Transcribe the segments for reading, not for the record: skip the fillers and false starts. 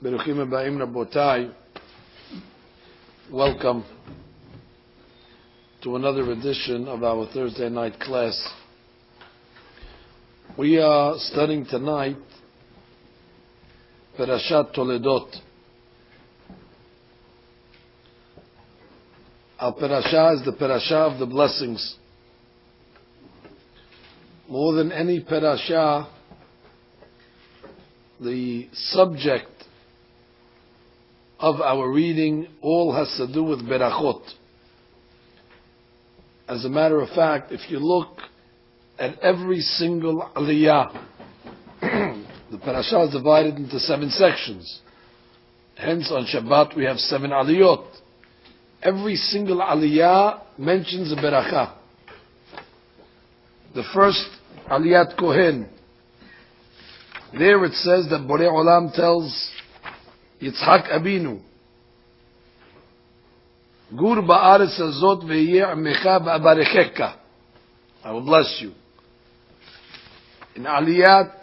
Beruchim Abayim Rabotai, welcome to another edition of our Thursday night class. We are studying tonight Parashat Toledot. Our parasha is the parasha of the blessings. More than any parasha, the subject of our reading all has to do with berachot. As a matter of fact, if you look at every single aliyah, the parasha is divided into 7 sections. Hence, on Shabbat we have 7 aliyot. Every single aliyah mentions a beracha. The first aliyat Kohen, there it says that Borei Olam tells Yitzhak Abinu, Gur ba'aretz hazot ve'yeh amecha v'abarecheka, I will bless you. In aliyat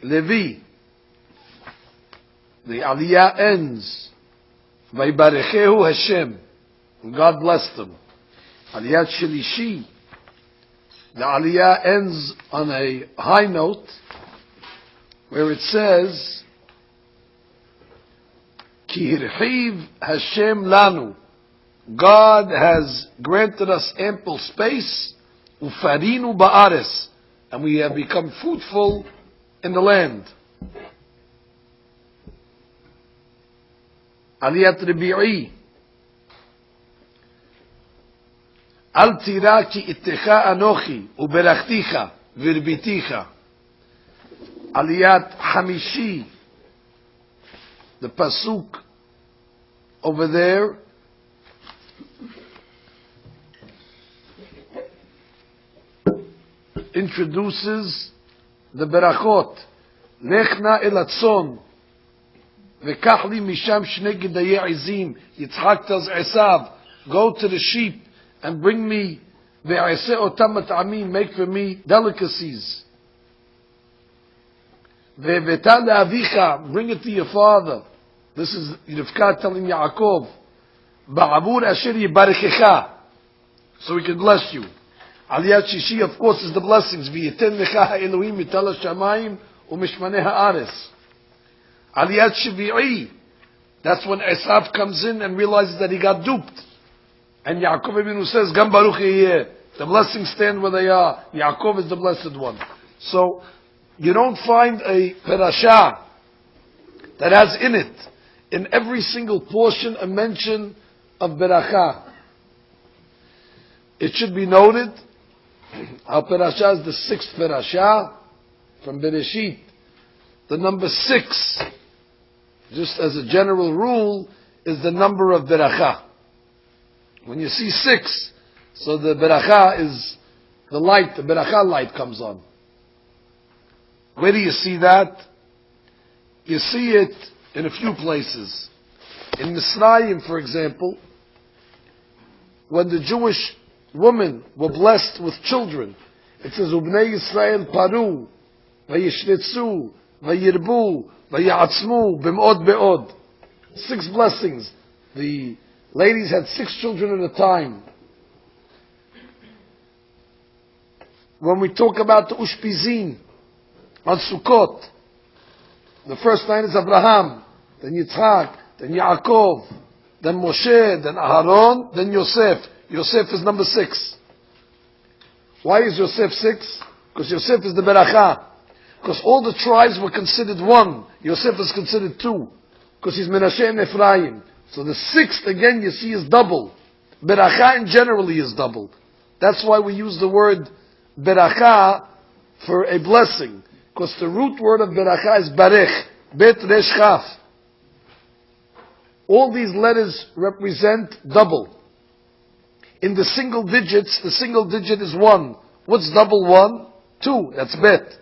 Levi, the aliyah ends, Vaybarechehu Hashem, and God blessed them. Aliyat Shelishi, the aliyah ends on a high note, where it says, Ki hirchiv Hashem lanu, God has granted us ample space, ufarinu ba'ares, and we have become fruitful in the land. Aliyat Rabi'i, Al tira ki ittecha anochi uberachticha virbiticha. Aliyat Hamishi, the pasuk over there, introduces the berachot. Lechna el atzon v'kach li misham shnei gedayei izim. Yitzhak tells Esav, go to the sheep and bring me ve'aseh otam mat'amim, make for me delicacies. Ve'veta le'avicha, bring it to your father. This is Rivka telling Yaakov, ba'avur asher yibarechecha, so we can bless you. Aliyat Shishi, of course, is the blessings. V'yiten lecha ha'elohim mitala shamayim u'mishmanei ha'aretz. Aliyat Shvi'i, that's when Esav comes in and realizes that he got duped. And Yaakov Abinu says, Gam Baruch Yeh, the blessings stand where they are. Yaakov is the blessed one. So, you don't find a parasha that has in it, in every single portion, a mention of beracha. It should be noted, our parasha is the 6th parasha from Bereshit. The number 6, just as a general rule, is the number of beracha. When you see 6, so the beracha is the light, the beracha light comes on. Where do you see that? You see it in a few places. In Misraim, for example, when the Jewish women were blessed with children, it says, Ubnei Yisrael paru, vayishnetzu, vayirbu, vayatzmu, bim'od be'od. 6 blessings. The ladies had 6 children at a time. When we talk about the Ushpizin, on Sukkot, the first 9 is Abraham, then Yitzhak, then Yaakov, then Moshe, then Aharon, then Yosef. Yosef is number 6. Why is Yosef 6? Because Yosef is the beracha. Because all the tribes were considered 1. Yosef is considered 2. Because he's Menashe and Ephraim. So the 6th again you see is double. Beracha in generally is double. That's why we use the word beracha for a blessing. Because the root word of beracha is barech, bet resh chaf. All these letters represent double. In the single digits, the single digit is 1. What's double 1? 2, that's bet.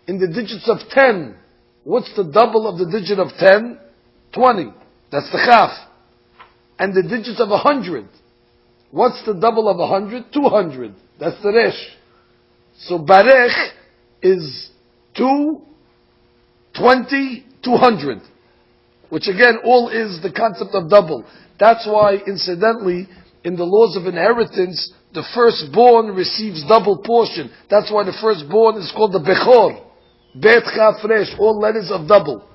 In the digits of 10, what's the double of the digit of 10? 20, that's the chaf. And the digits of 100, what's the double of 100? 200, that's the resh. So barech is 2, 20, 200. Which again, all is the concept of double. That's why, incidentally, in the laws of inheritance, the firstborn receives double portion. That's why the firstborn is called the Bechor. Bet, Chaf, Resh, all letters of double.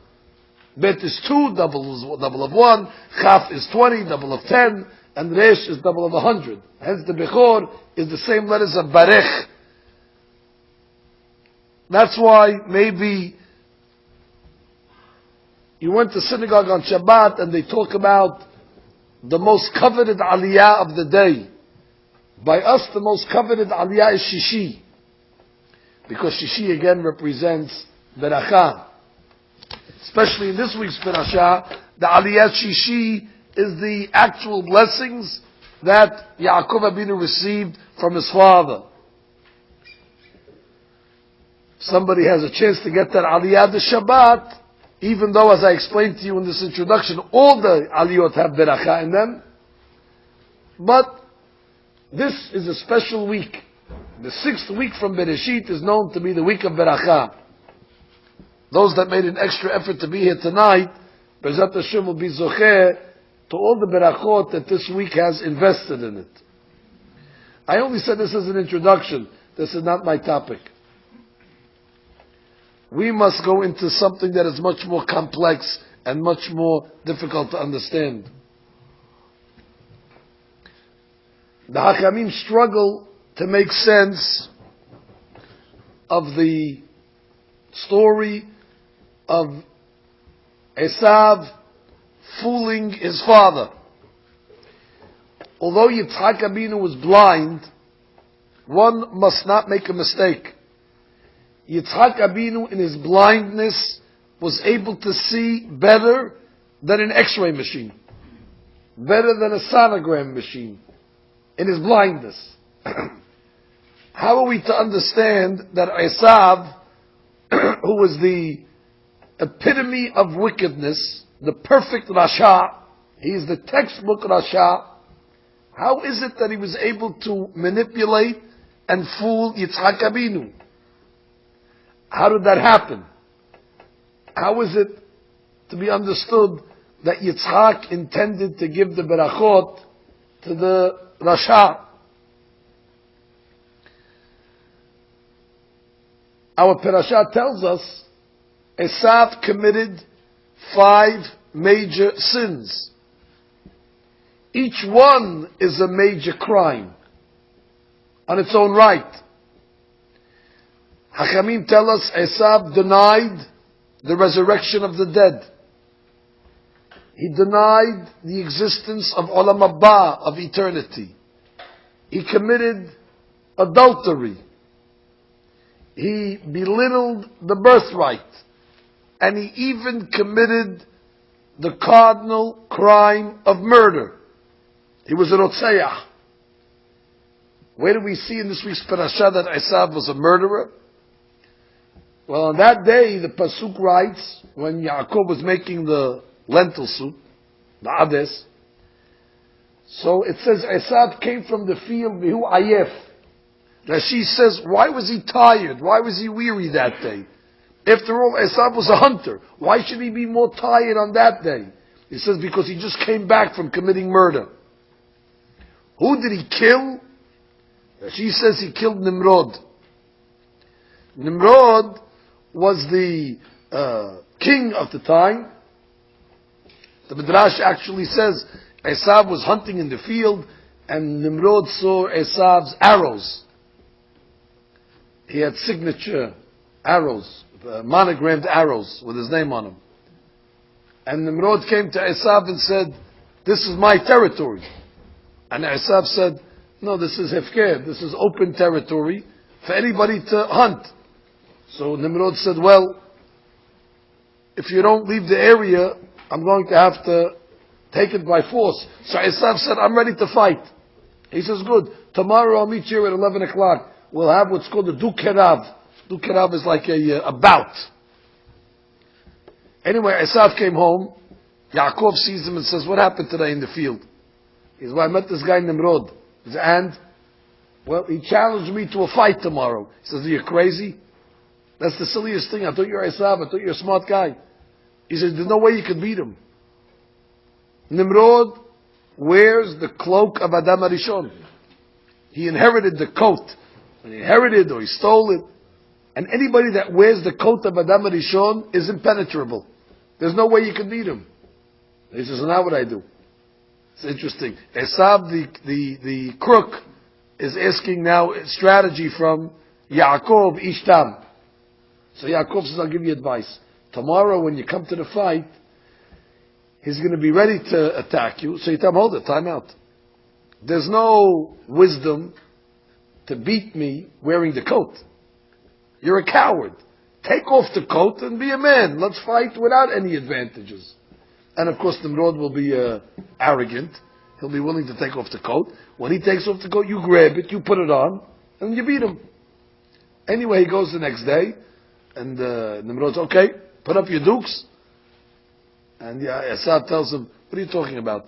Bet is 2, double is double of 1, Chaf is 20, double of 10, and Resh is double of 100. Hence the Bechor is the same letters of Barech. That's why maybe you went to synagogue on Shabbat and they talk about the most coveted aliyah of the day. By us, the most coveted aliyah is Shishi. Because Shishi again represents Beracha. Especially in this week's Parashah, the aliyah Shishi is the actual blessings that Yaakov Abinu received from his father. Somebody has a chance to get that aliyah the Shabbat, even though, as I explained to you in this introduction, all the aliyot have beracha in them. But this is a special week. The 6th week from Bereshit is known to be the week of beracha. Those that made an extra effort to be here tonight, Bezat Hashem will be zocher to all the berachot that this week has invested in it. I only said this as an introduction. This is not my topic. We must go into something that is much more complex and much more difficult to understand. The Hakamim struggle to make sense of the story of Esav fooling his father. Although Yitzhak Abinu was blind, one must not make a mistake. Yitzhak Abinu, in his blindness, was able to see better than an X-ray machine, better than a sonogram machine, in his blindness. How are we to understand that Esav, who was the epitome of wickedness, the perfect Rasha, he is the textbook Rasha, how is it that he was able to manipulate and fool Yitzhak Abinu? How did that happen? How is it to be understood that Yitzhak intended to give the berachot to the Rasha? Our parasha tells us Esav committed 5 major sins. Each one is a major crime on its own right. Hachamim tell us Esav denied the resurrection of the dead. He denied the existence of Olam Haba, of eternity. He committed adultery. He belittled the birthright. And he even committed the cardinal crime of murder. He was a Rotzeach. Where do we see in this week's parasha that Esav was a murderer? Well, on that day, the Pasuk writes, when Yaakov was making the lentil soup, the Ades, so it says, Esav came from the field, Vihu Ayef. Rashi says, why was he tired? Why was he weary that day? After all, Esav was a hunter. Why should he be more tired on that day? He says, because he just came back from committing murder. Who did he kill? Rashi says he killed Nimrod. Nimrod was the king of the time. The Midrash actually says Esav was hunting in the field and Nimrod saw Esav's arrows. He had signature arrows, monogrammed arrows with his name on them. And Nimrod came to Esav and said, this is my territory. And Esav said, no, this is Hefker, this is open territory for anybody to hunt. So Nimrod said, well, if you don't leave the area, I'm going to have to take it by force. So Esav said, I'm ready to fight. He says, good, tomorrow I'll meet you at 11 o'clock. We'll have what's called a Dukerav. Dukerav is like a bout. Anyway, Esav came home. Yaakov sees him and says, what happened today in the field? He says, well, I met this guy Nimrod. He says, and? Well, he challenged me to a fight tomorrow. He says, are you crazy? That's the silliest thing. I thought you were Esav. I thought you were a smart guy. He says, there's no way you can beat him. Nimrod wears the cloak of Adam HaRishon. He inherited the coat. When he inherited or he stole it. And anybody that wears the coat of Adam HaRishon is impenetrable. There's no way you can beat him. He says, so now what I do? It's interesting. Esav, the crook, is asking now strategy from Yaakov, Ishtam. So Yaakov says, I'll give you advice. Tomorrow when you come to the fight, he's going to be ready to attack you. So you tell him, hold it, time out. There's no wisdom to beat me wearing the coat. You're a coward. Take off the coat and be a man. Let's fight without any advantages. And of course Nimrod will be arrogant. He'll be willing to take off the coat. When he takes off the coat, you grab it, you put it on, and you beat him. Anyway, he goes the next day, and Nimrod's, okay, put up your dukes. And Esav tells him, what are you talking about?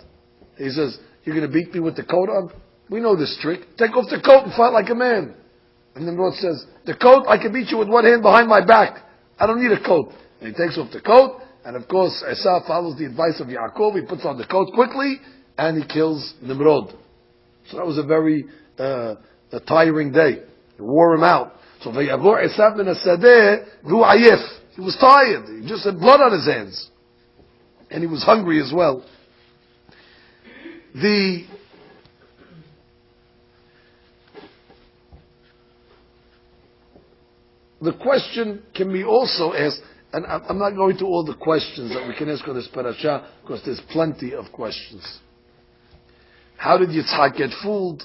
He says, you're going to beat me with the coat on? We know this trick. Take off the coat and fight like a man. And Nimrod says, the coat, I can beat you with one hand behind my back. I don't need a coat. And he takes off the coat, and of course, Esav follows the advice of Yaakov. He puts on the coat quickly, and he kills Nimrod. So that was a very a tiring day. He wore him out. So Vayavor Esav min hasadeh v'hu ayef. He was tired. He just had blood on his hands. And he was hungry as well. The question can be also asked, and I'm not going to all the questions that we can ask on this parasha, because there's plenty of questions. How did Yitzhak get fooled?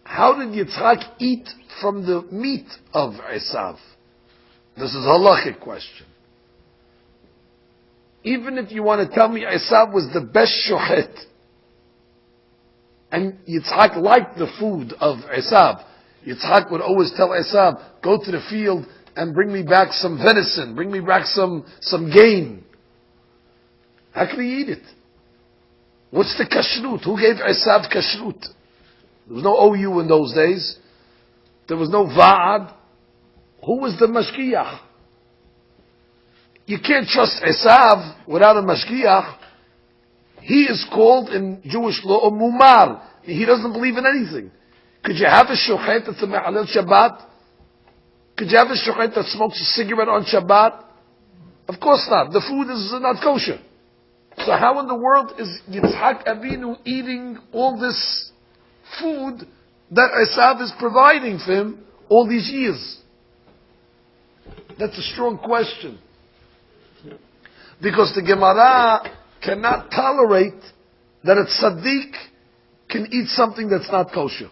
How did Yitzhak eat from the meat of Esav? This is a halachic question. Even if you want to tell me Esav was the best shochet, and Yitzhak liked the food of Esav, Yitzhak would always tell Esav, go to the field and bring me back some venison, bring me back some game. How can he eat it? What's the kashrut? Who gave Esav kashrut? There was no OU in those days. There was no Va'ad. Who was the mashgiach? You can't trust Esav without a mashgiach. He is called in Jewish law a mumar. He doesn't believe in anything. Could you have a shochet that's a me'alel Shabbat? Could you have a shochet that smokes a cigarette on Shabbat? Of course not. The food is not kosher. So how in the world is Yitzhak Avinu eating all this food that Esav is providing for him all these years? That's a strong question. Because the Gemara cannot tolerate that a tzaddik can eat something that's not kosher.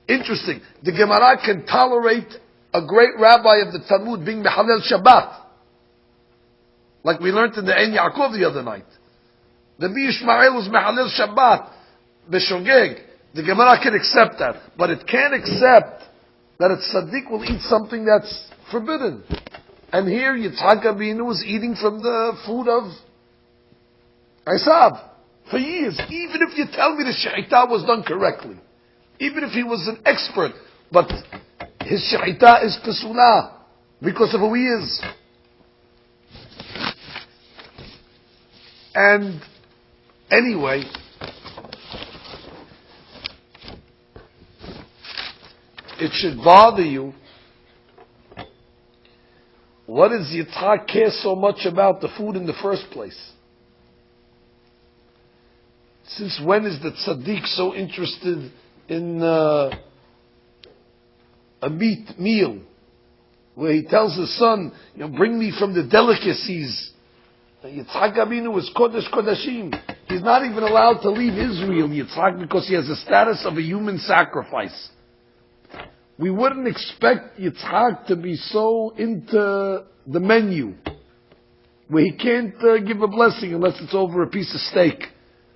Interesting. The Gemara can tolerate a great rabbi of the Talmud being mehalel Shabbat. Like we learned in the Ein Yaakov the other night. The Ishmael was mehalel Shabbat. B'shogeg. The Gemara can accept that. But it can't accept that a tzaddik will eat something that's forbidden. And here Yitzhak Avinu was eating from the food of Esav for years. Even if you tell me the shechita was done correctly. Even if he was an expert. But his shechita is pesula because of who he is. And anyway, it should bother you. What does Yitzhak care so much about the food in the first place? Since when is the tzaddik so interested in a meat meal? Where he tells his son, bring me from the delicacies. Yitzhak Avinu is Kodesh Kodashim. He's not even allowed to leave Israel, Yitzhak, because he has the status of a human sacrifice. We wouldn't expect Yitzhak to be so into the menu, where he can't give a blessing unless it's over a piece of steak,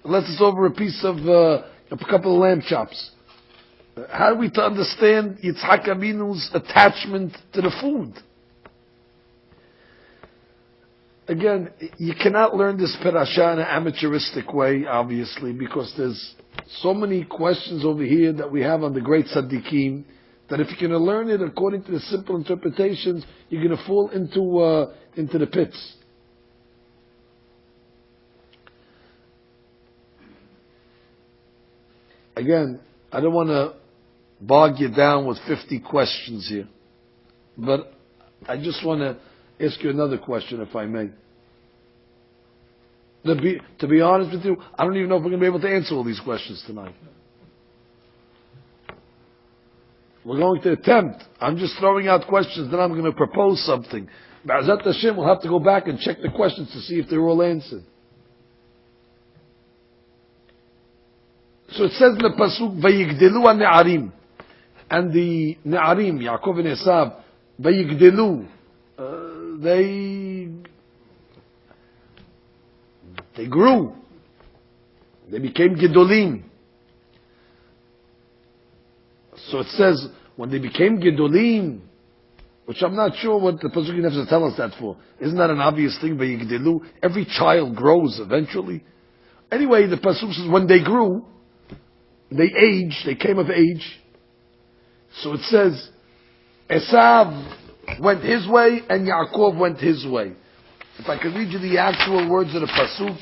unless it's over a piece of a couple of lamb chops. How are we to understand Yitzhak Avinu's attachment to the food? Again, you cannot learn this parasha in an amateuristic way, obviously, because there's so many questions over here that we have on the great tzaddikim That if you're going to learn it according to the simple interpretations, you're going to fall into the pits. Again, I don't want to bog you down with 50 questions here, but I just want to ask you another question, if I may. To be honest with you, I don't even know if we're going to be able to answer all these questions tonight. We're going to attempt. I'm just throwing out questions, then I'm going to propose something. Ba'azat Hashem, we'll have to go back and check the questions to see if they're all answered. So it says in the pasuk, "Vayigdelu an-ne'arim," and the ne'arim, Yaakov and Esav, vayigdelu, they grew, they became gedolim. So it says when they became gedolim, which I'm not sure what the pasuk has to tell us that for. Isn't that an obvious thing? Vayigdelu, every child grows eventually. Anyway, the pasuk says when they grew. They aged, they came of age. So it says, Esav went his way and Yaakov went his way. If I could read you the actual words of the pasuk,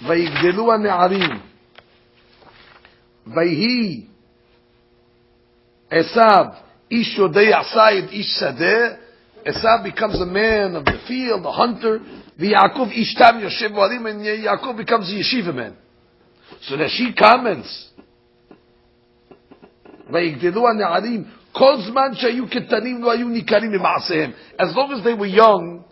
Vayigdelu an-ne'arim, Vayhi, Esav, ish yodei asayid ish sadeh, Esav becomes a man of the field, a hunter, Yaakov ish tam yoshev v'alim, and Yaakov becomes a yeshiva man. So Rashi comments, ויגדלו הנערים כל זמן שהיו קטנים לא היו ניכרים ממעשיהם. As long as they were young,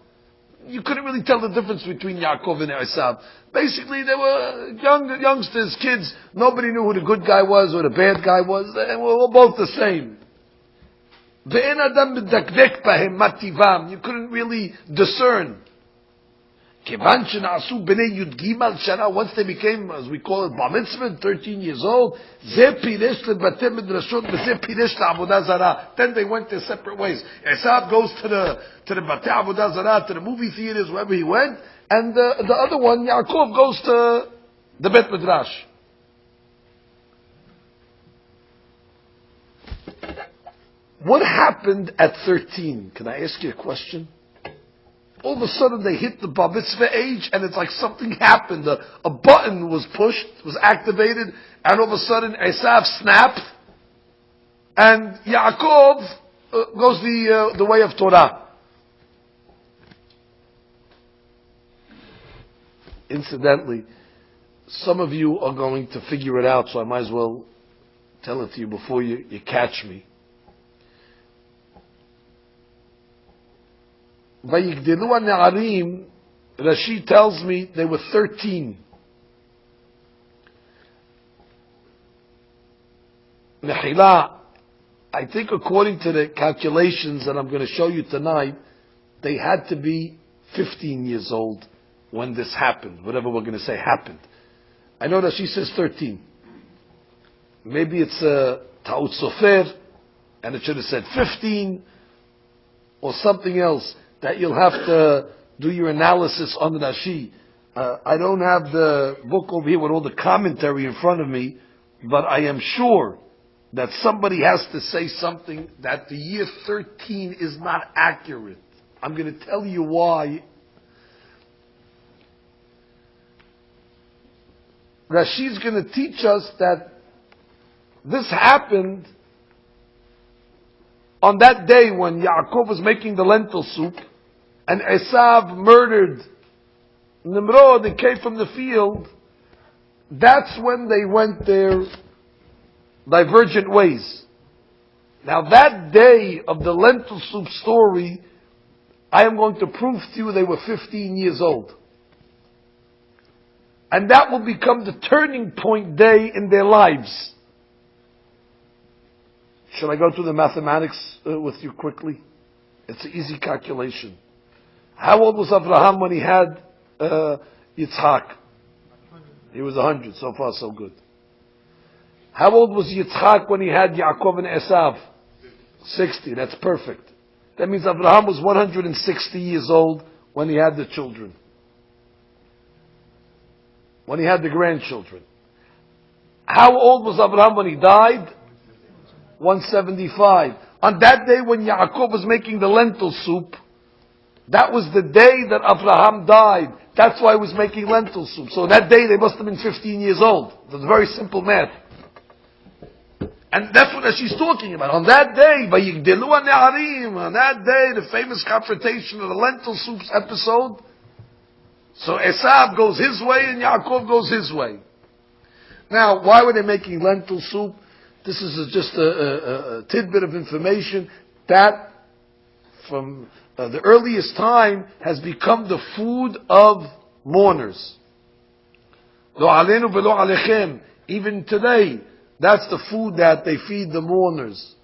you couldn't really tell the difference between Yaakov and Esav. Basically, they were youngsters, kids. Nobody knew who the good guy was or the bad guy was. They were all both the same. ואין אדם מדקדק בהם מה טיבם. You couldn't really discern. כיוון שנעשו בני י"ג שנה, once they became, as we call it, bar mitzvah, 13 years old, זה פירש לבתי מדרשות וזה פירש לעבודה זרה. Then they went their separate ways. Esav goes to the בתי עבודה זרה, to the movie theaters, wherever he went, and the other one, Yaakov, goes to the Bet Midrash. What happened at 13? Can I ask you a question? All of a sudden they hit the bar mitzvah age and it's like something happened. A button was pushed, was activated, and all of a sudden Esav snapped and Yaakov goes the way of Torah. Incidentally, some of you are going to figure it out, so I might as well tell it to you before you catch me. Vayigdelu an-ne'arim, Rashi tells me they were 13. Mechila, I think according to the calculations that I'm going to show you tonight, they had to be 15 years old when this happened, whatever we're going to say happened. I know Rashi says 13. Maybe it's a ta'ut sofer, and it should have said 15, or something else. That you'll have to do your analysis on Rashi. I don't have the book over here with all the commentary in front of me, but I am sure that somebody has to say something that the year 13 is not accurate. I'm going to tell you why. Rashi's going to teach us that this happened on that day when Yaakov was making the lentil soup, and Esav murdered Nimrod and came from the field. That's when they went their divergent ways. Now that day of the lentil soup story, I am going to prove to you they were 15 years old. And that will become the turning point day in their lives. Should I go through the mathematics with you quickly? It's an easy calculation. How old was Abraham when he had Yitzhak? He was 100. So far, so good. How old was Yitzhak when he had Yaakov and Esav? 60. That's perfect. That means Abraham was 160 years old when he had the children. When he had the grandchildren. How old was Abraham when he died? 175. On that day when Yaakov was making the lentil soup, that was the day that Abraham died. That's why he was making lentil soup. So that day they must have been 15 years old. That's very simple math. And that's what she's talking about. On that day, on that day, the famous confrontation of the lentil soups episode, so Esav goes his way and Yaakov goes his way. Now, why were they making lentil soup? This is just a tidbit of information that from the earliest time has become the food of mourners. Lo aleinu velo alechem. Even today, that's the food that they feed the mourners.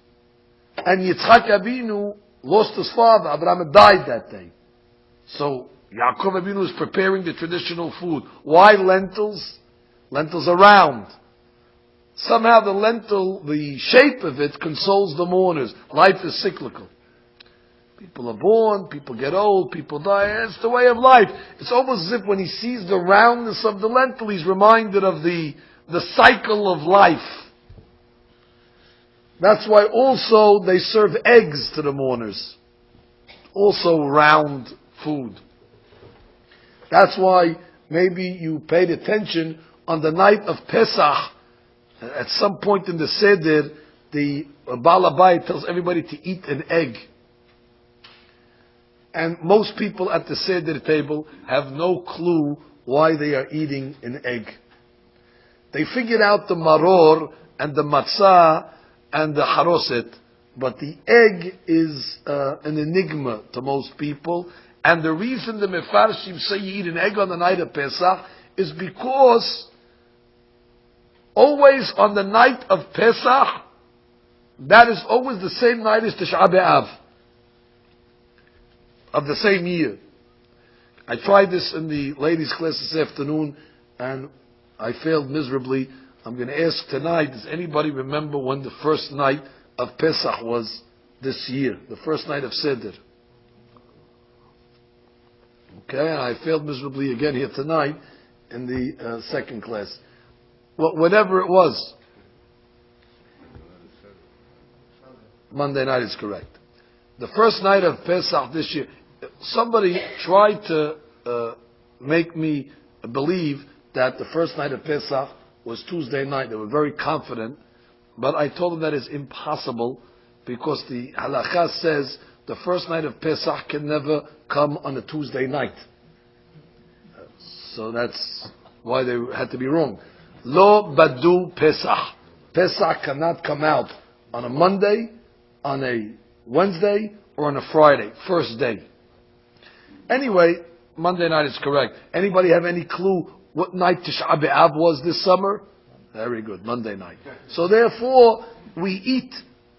And Yitzchak Avinu lost his father. Abraham died that day. So Yaakov Avinu is preparing the traditional food. Why lentils? Lentils are round. Somehow the lentil, the shape of it, consoles the mourners. Life is cyclical. People are born, people get old, people die. It's the way of life. It's almost as if when he sees the roundness of the lentil, he's reminded of the cycle of life. That's why also they serve eggs to the mourners. Also round food. That's why maybe you paid attention on the night of Pesach. At some point in the Seder, the Baal Habayit tells everybody to eat an egg. And most people at the Seder table have no clue why they are eating an egg. They figured out the maror and the matzah and the haroset, but the egg is an enigma to most people. And the reason the Mefarshim say you eat an egg on the night of Pesach is because always on the night of Pesach, that is always the same night as Tisha B'Av of the same year. I tried this in the ladies' class this afternoon, and I failed miserably. I'm going to ask tonight, does anybody remember when the first night of Pesach was this year? The first night of Seder. Okay, and I failed miserably again here tonight in the second class. Well, whatever it was. Monday night is correct. The first night of Pesach this year, somebody tried to make me believe that the first night of Pesach was Tuesday night. They were very confident, but I told them that is impossible because the halakha says the first night of Pesach can never come on a Tuesday night. So that's why they had to be wrong. Lo badu Pesach. Pesach cannot come out on a Monday, on a Wednesday, or on a Friday. First day. Anyway, Monday night is correct. Anybody have any clue what night Tisha B'Av was this summer? Very good, Monday night. So therefore, we eat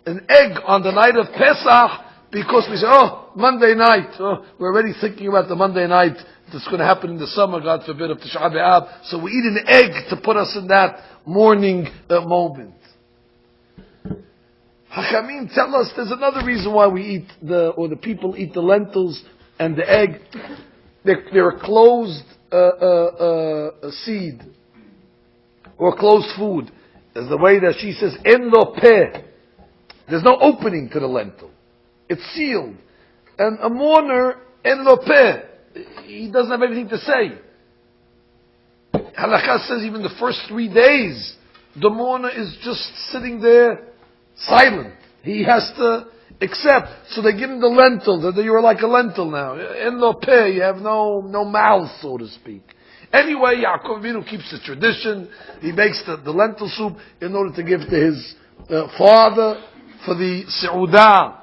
an egg on the night of Pesach because we say, oh, Monday night. Oh, we're already thinking about the Monday night that's going to happen in the summer, God forbid, of Tisha B'Av. So we eat an egg to put us in that morning moment. Hachamim tell us there's another reason why we eat the people eat the lentils and the egg. They're a closed seed or closed food. There's the way that she says, en lo peh. There's no opening to the lentil. It's sealed. And a mourner, en lo peh. He doesn't have anything to say. Halakha says even the first 3 days, the mourner is just sitting there silent. He has to accept. So they give him the lentil, that you're like a lentil now. En lo peh, you have no mouth, so to speak. Anyway, Yaakov Avinu keeps the tradition. He makes the lentil soup in order to give to his father for the Seudah.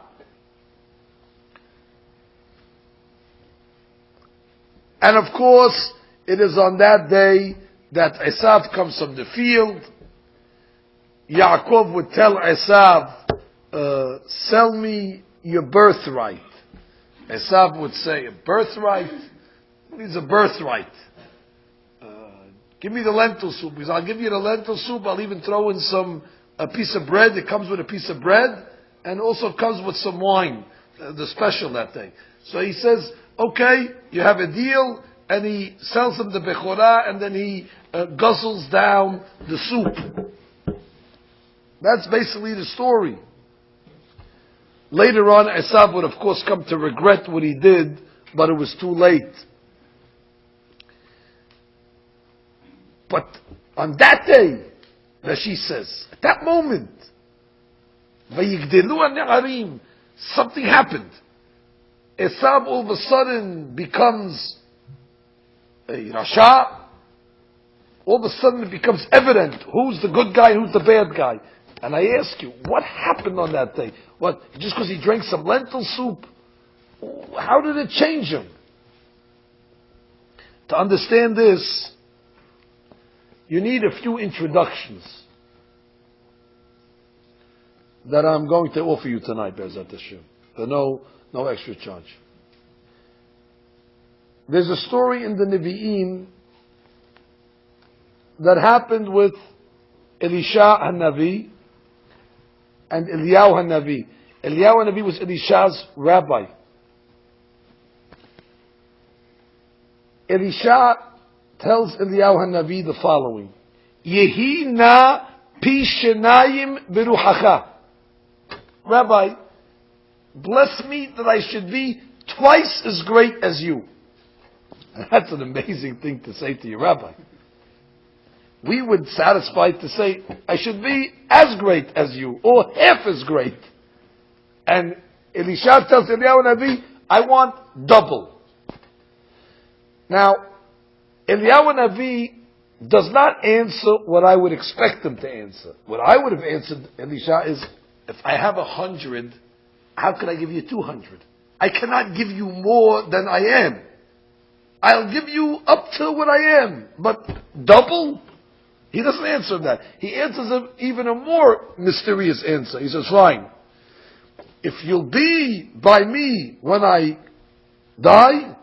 And of course, it is on that day that Esav comes from the field. Yaakov would tell Esav, sell me your birthright. Esav would say, a birthright? What is a birthright? Give me the lentil soup. Because I'll give you the lentil soup. I'll even throw in a piece of bread. It comes with a piece of bread. And also comes with some wine. The special that day. So he says, okay, you have a deal. And he sells him the bechorah. And then he guzzles down the soup. That's basically the story. Later on, Esav would of course come to regret what he did, but it was too late. But on that day, Rashi says, at that moment, Vayigdelu an-ne'arim, something happened. Esav all of a sudden becomes a Rasha. All of a sudden it becomes evident who's the good guy, who's the bad guy. And I ask you, what happened on that day? What, just because he drank some lentil soup? How did it change him? To understand this, you need a few introductions that I'm going to offer you tonight, Be'ezat Hashem. No extra charge. There's a story in the Nevi'im that happened with Elisha HaNavi and Eliyahu HaNavi. Eliyahu HaNavi was Elisha's rabbi. Elisha tells Eliyahu HaNavi the following: Yehi na pi shenayim beruchacha. Rabbi, bless me that I should be twice as great as you. That's an amazing thing to say to your rabbi. We would satisfy to say, I should be as great as you, or half as great. And Elisha tells Eliyahu Navi, I want double. Now, Eliyahu Navi does not answer what I would expect him to answer. What I would have answered, Elisha, is, if I have 100, how can I give you 200? I cannot give you more than I am. I'll give you up to what I am, but double? He doesn't answer that. He answers even a more mysterious answer. He says, fine, if you'll be by me when I die,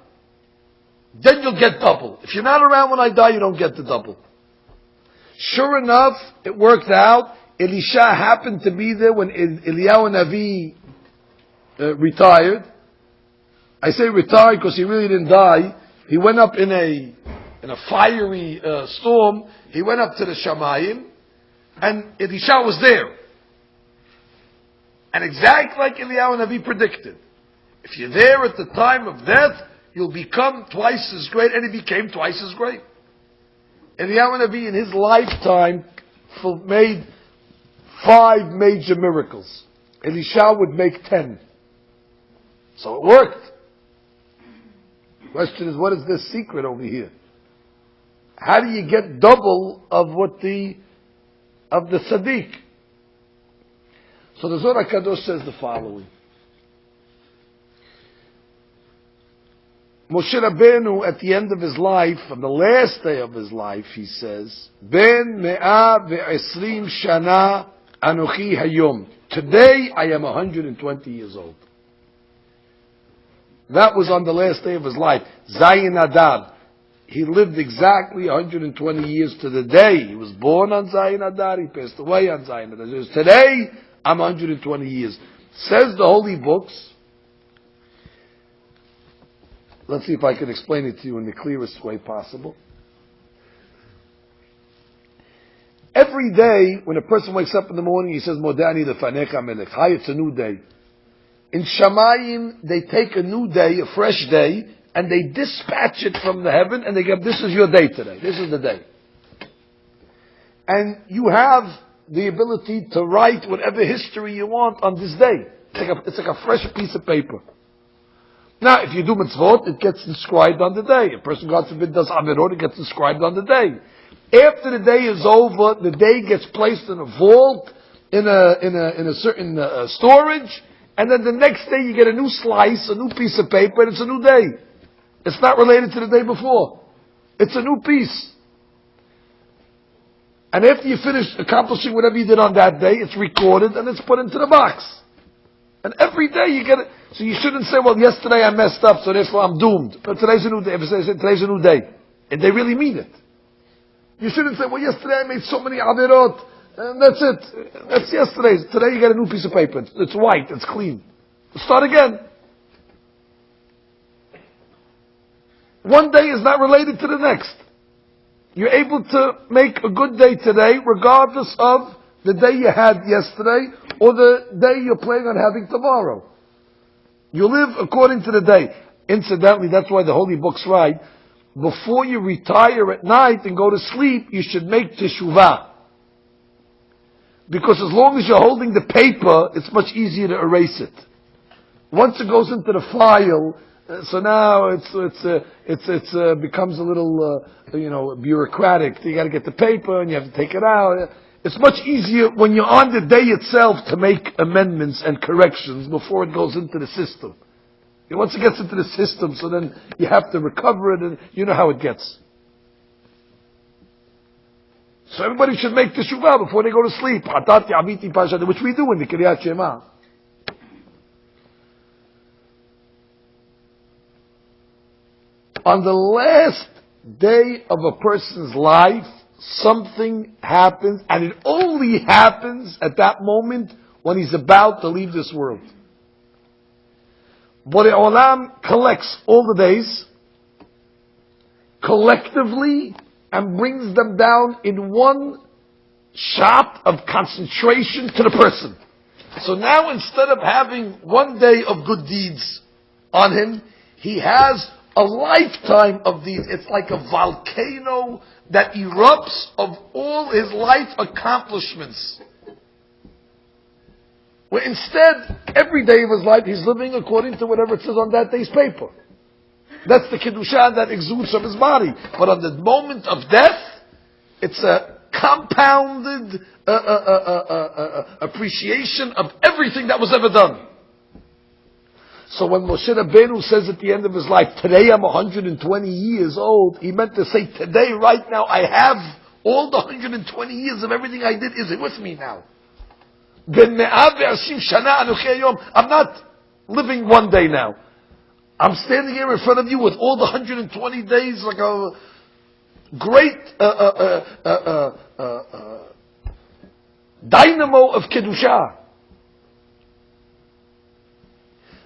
then you'll get double. If you're not around when I die, you don't get the double. Sure enough, it worked out. Elisha happened to be there when Eliyahu Navi retired. I say retired because he really didn't die. He went up in a fiery storm. He went up to the Shamayim, and Elisha was there. And exactly like Eliyahu Navi predicted, if you're there at the time of death, you'll become twice as great, and he became twice as great. Eliyahu Navi in his lifetime made 5 major miracles. Elisha would make 10. So it worked. The question is, what is the secret over here? How do you get double of the Sadiq? So the Zohar HaKadosh says the following. Moshe Rabbeinu, at the end of his life, on the last day of his life, he says, Ben me'ah ve'esrim shana anochi hayom. Today I am 120 years old. That was on the last day of his life. Zayin Adar. He lived exactly 120 years to the day. He was born on Zayin Adar. He passed away on Zayin Adar. Says, today I'm 120 years. Says the holy books. Let's see if I can explain it to you in the clearest way possible. Every day, when a person wakes up in the morning, he says, Modani lefanecha melech. Hi, it's a new day. In Shamayim, they take a new day, a fresh day, and they dispatch it from the heaven, and they give, this is your day today. This is the day. And you have the ability to write whatever history you want on this day. It's like a fresh piece of paper. Now, if you do mitzvot, it gets inscribed on the day. A person, God forbid, does avirot, it gets inscribed on the day. After the day is over, the day gets placed in a vault, in a certain storage, and then the next day you get a new slice, a new piece of paper, and it's a new day. It's not related to the day before. It's a new piece. And after you finish accomplishing whatever you did on that day, it's recorded and it's put into the box. And every day you get it. So you shouldn't say, well, yesterday I messed up, so therefore I'm doomed. But today's a new day. If they say today's a new day, and they really mean it. You shouldn't say, well, yesterday I made so many avirot, and that's it. That's yesterday's. Today you get a new piece of paper. It's white, it's clean. Start again. One day is not related to the next. You're able to make a good day today, regardless of the day you had yesterday or the day you're planning on having tomorrow. You live according to the day. Incidentally, that's why the holy books write, before you retire at night and go to sleep, you should make teshuvah. Because as long as you're holding the paper, it's much easier to erase it. Once it goes into the file, so now it's becomes a little bureaucratic. You got to get the paper and you have to take it out. It's much easier when you're on the day itself to make amendments and corrections before it goes into the system. And once it gets into the system, so then you have to recover it, and you know how it gets. So everybody should make teshuvah before they go to sleep. Which we do in the Kiryat Shema. On the last day of a person's life, something happens, and it only happens at that moment when he's about to leave this world. Borei Olam collects all the days collectively and brings them down in one shot of concentration to the person. So now instead of having one day of good deeds on him, he has a lifetime of deeds. It's like a volcano that erupts of all his life accomplishments. Where instead, every day of his life, he's living according to whatever it says on that day's paper. That's the Kedusha that exudes from his body. But on the moment of death, it's a compounded appreciation of everything that was ever done. So when Moshe Rabbeinu says at the end of his life, today I'm 120 years old, he meant to say, today, right now, I have all the 120 years of everything I did is with me now. I'm not living one day now. I'm standing here in front of you with all the 120 days like a great dynamo of Kedusha.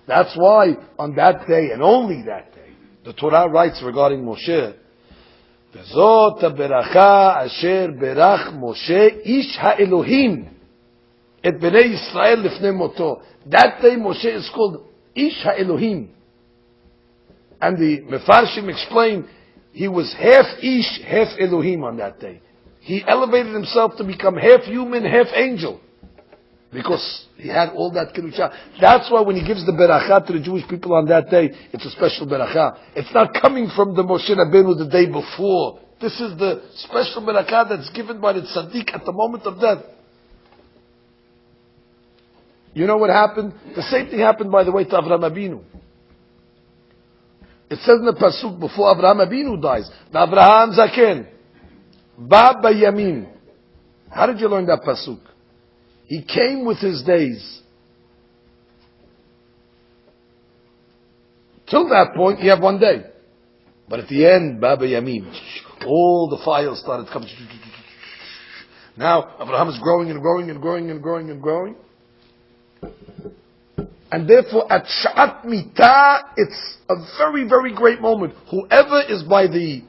That's why on that day, and only that day, the Torah writes regarding Moshe, Vezot beracha asher berach Moshe ish ha'elohim et bnei Yisrael lifnei moto. That day Moshe is called Ish ha'elohim. And the Mefarshim explain, he was half Ish, half Elohim on that day. He elevated himself to become half human, half angel. Because he had all that Kedusha. That's why when he gives the beracha to the Jewish people on that day, it's a special beracha. It's not coming from the Moshe Rabbeinu the day before. This is the special beracha that's given by the tzaddik at the moment of death. You know what happened? The same thing happened, by the way, to Avraham Avinu. It says in the pasuk before Avraham Avinu dies, Avraham Zaken, Ba Bayamim. How did you learn that pasuk? He came with his days. Till that point, you have one day. But at the end, Ba Bayamim, all the files started coming. Now, Avraham is growing and growing and growing and growing and growing. And therefore, at Sha'at Mitah, it's a very, very great moment. Whoever is by the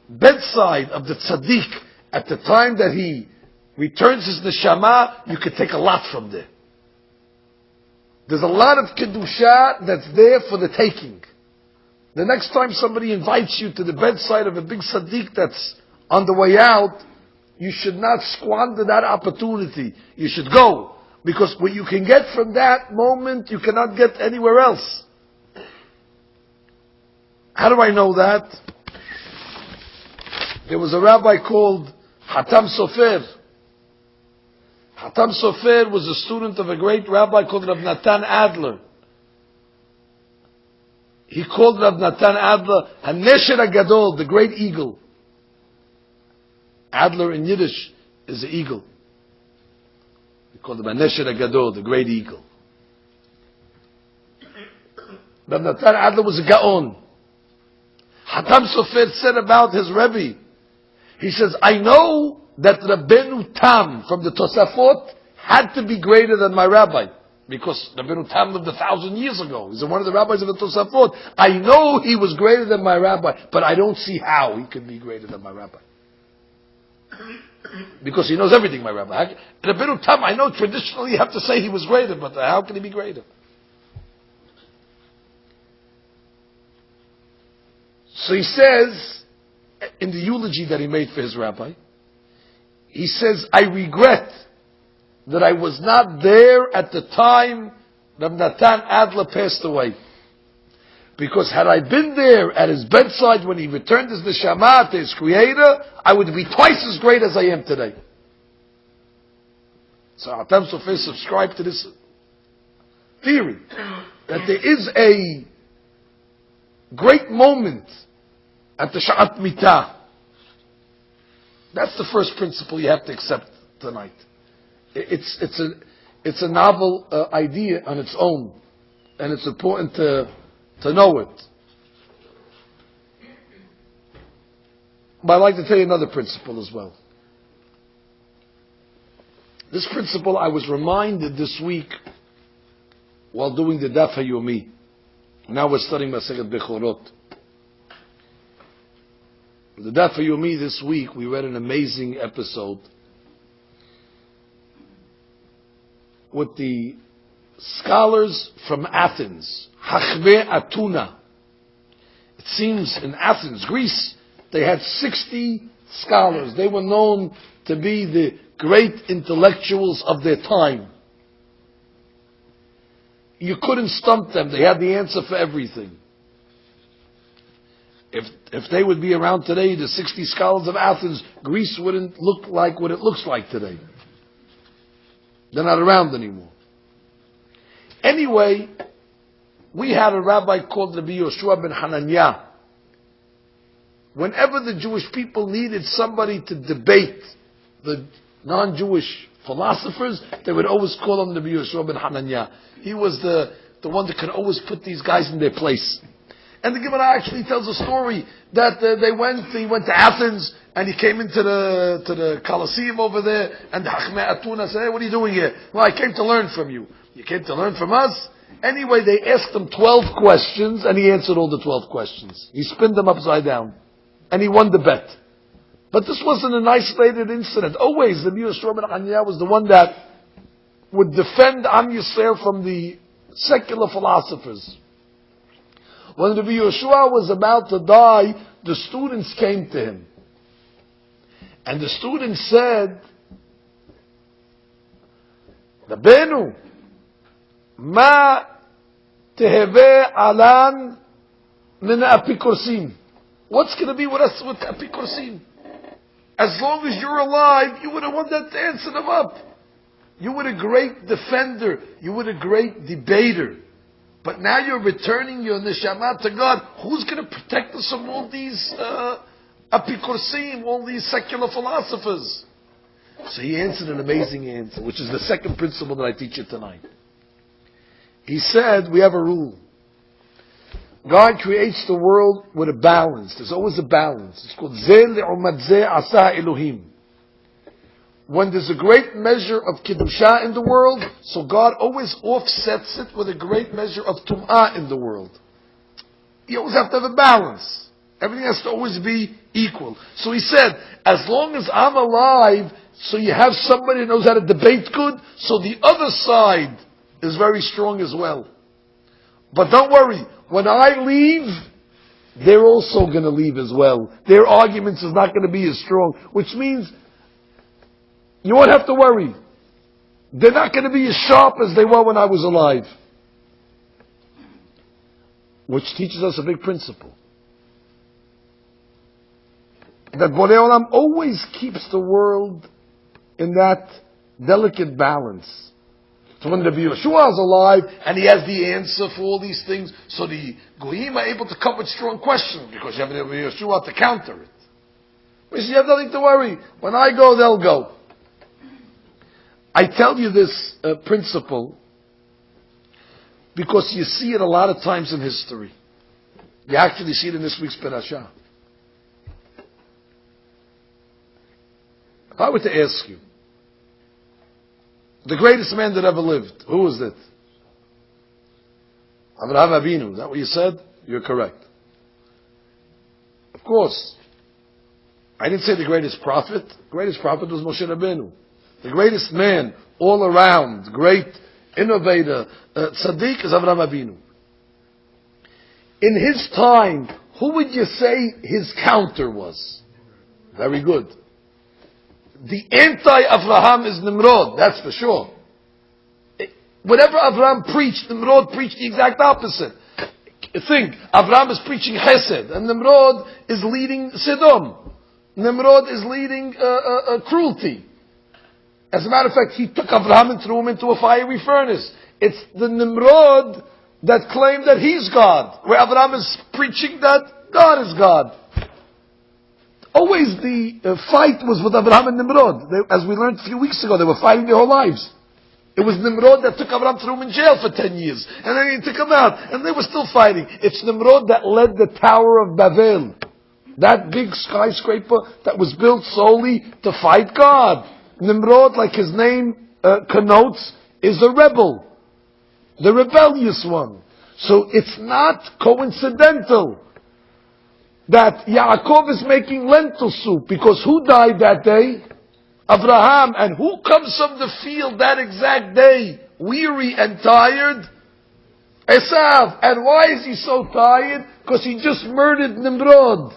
bedside of the tzaddik at the time that he returns his neshama, you could take a lot from there. There's a lot of kedusha that's there for the taking. The next time somebody invites you to the bedside of a big tzaddik that's on the way out, you should not squander that opportunity. You should go. Because what you can get from that moment, you cannot get anywhere else. How do I know that? There was a rabbi called Hatam Sofer. Hatam Sofer was a student of a great rabbi called Rav Natan Adler. He called Rav Natan Adler Hanesher HaGadol, the great eagle. Adler in Yiddish is the eagle. He called him Hanesher HaGadol, the great eagle. Rav Natan Adler was a Gaon. Hatam Sofer said about his Rebbe, he says, I know that Rabbeinu Tam from the Tosafot had to be greater than my rabbi. Because Rabbeinu Tam lived 1,000 years ago. He's one of the rabbis of the Tosafot. I know he was greater than my rabbi, but I don't see how he could be greater than my rabbi. Because he knows everything, my Rabbi. Rabbeinu Tam, I know traditionally you have to say he was greater, but how can he be greater? So he says, in the eulogy that he made for his rabbi, he says, I regret that I was not there at the time Rav Natan Adler passed away. Because had I been there at his bedside when he returned his neshama to his creator, I would be twice as great as I am today. So Atam Sofer subscribed to this theory, that there is a great moment at the Sha'at Mitah. That's the first principle you have to accept tonight. It's a novel idea on its own, and it's important to know it. But I'd like to tell you another principle as well. This principle I was reminded this week while doing the Daf HaYomi. Now we're studying Masechet Bechorot. The Daf HaYomi this week, we read an amazing episode with the scholars from Athens, Hachve Atuna. It seems in Athens, Greece, they had 60 scholars. They were known to be the great intellectuals of their time. You couldn't stump them. They had the answer for everything. If they would be around today, the 60 scholars of Athens, Greece wouldn't look like what it looks like today. They're not around anymore. Anyway, we had a rabbi called Rabbi Yoshua ben Hananiah. Whenever the Jewish people needed somebody to debate the non-Jewish philosophers, they would always call him Rabbi Yoshua ben Hananiah. He was the one that could always put these guys in their place. And the Gemara actually tells a story that he went to Athens, and he came into the Colosseum over there, and the Hachme Atuna said, hey, what are you doing here? Well, I came to learn from you. You came to learn from us? Anyway, they asked him 12 questions, and he answered all the 12 questions. He spinned them upside down, and he won the bet. But this wasn't an isolated incident. Always, the Yoshua ben Hananiah was the one that would defend Am Yisrael from the secular philosophers. When Rabbi Yoshua was about to die, the students came to him. And the students said, Rabbeinu, ma teheve alan min apikorsim. What's going to be with us with apikorsim? As long as you're alive, you would have won that to answer them up. You were a great defender. You were a great debater. But now you're returning your neshama to God. Who's going to protect us from all these apikorsim, all these secular philosophers? So he answered an amazing answer, which is the second principle that I teach you tonight. He said, we have a rule. God creates the world with a balance. There's always a balance. It's called Zeh le'omad zeh asa Elohim. When there's a great measure of Kedusha in the world, so God always offsets it with a great measure of Tum'ah in the world. You always have to have a balance. Everything has to always be equal. So he said, as long as I'm alive, so you have somebody who knows how to debate good, so the other side is very strong as well. But don't worry, when I leave, they're also going to leave as well. Their arguments is not going to be as strong, which means you won't have to worry. They're not going to be as sharp as they were when I was alive. Which teaches us a big principle. That Borei Olam always keeps the world in that delicate balance. So when Rabbi Yoshua is alive and he has the answer for all these things, so the Goyim are able to come with strong questions because you have Rabbi Yoshua to counter it. He says, you have nothing to worry. When I go, they'll go. I tell you this principle because you see it a lot of times in history. You actually see it in this week's parasha. If I were to ask you, the greatest man that ever lived, who was it? Avraham Avinu. Is that what you said? You're correct. Of course. I didn't say the greatest prophet. The greatest prophet was Moshe Rabbeinu. The greatest man all around, great innovator, tzaddik is Avraham Avinu. In his time, who would you say his counter was? Very good. The anti-Avraham is Nimrod, that's for sure. Whatever Avraham preached, Nimrod preached the exact opposite. Think, Avraham is preaching Chesed, and Nimrod is leading Sodom. Nimrod is leading cruelty. As a matter of fact, he took Avraham and threw him into a fiery furnace. It's the Nimrod that claimed that he's God, where Avraham is preaching that God is God. Always the fight was with Avraham and Nimrod. As we learned a few weeks ago, they were fighting their whole lives. It was Nimrod that took Avraham, threw him in jail for 10 years. And then he took him out. And they were still fighting. It's Nimrod that led the Tower of Babel. That big skyscraper that was built solely to fight God. Nimrod, like his name connotes, is a rebel. The rebellious one. So it's not coincidental that Yaakov is making lentil soup. Because who died that day? Avraham. And who comes from the field that exact day, weary and tired? Esav. And why is he so tired? Because he just murdered Nimrod.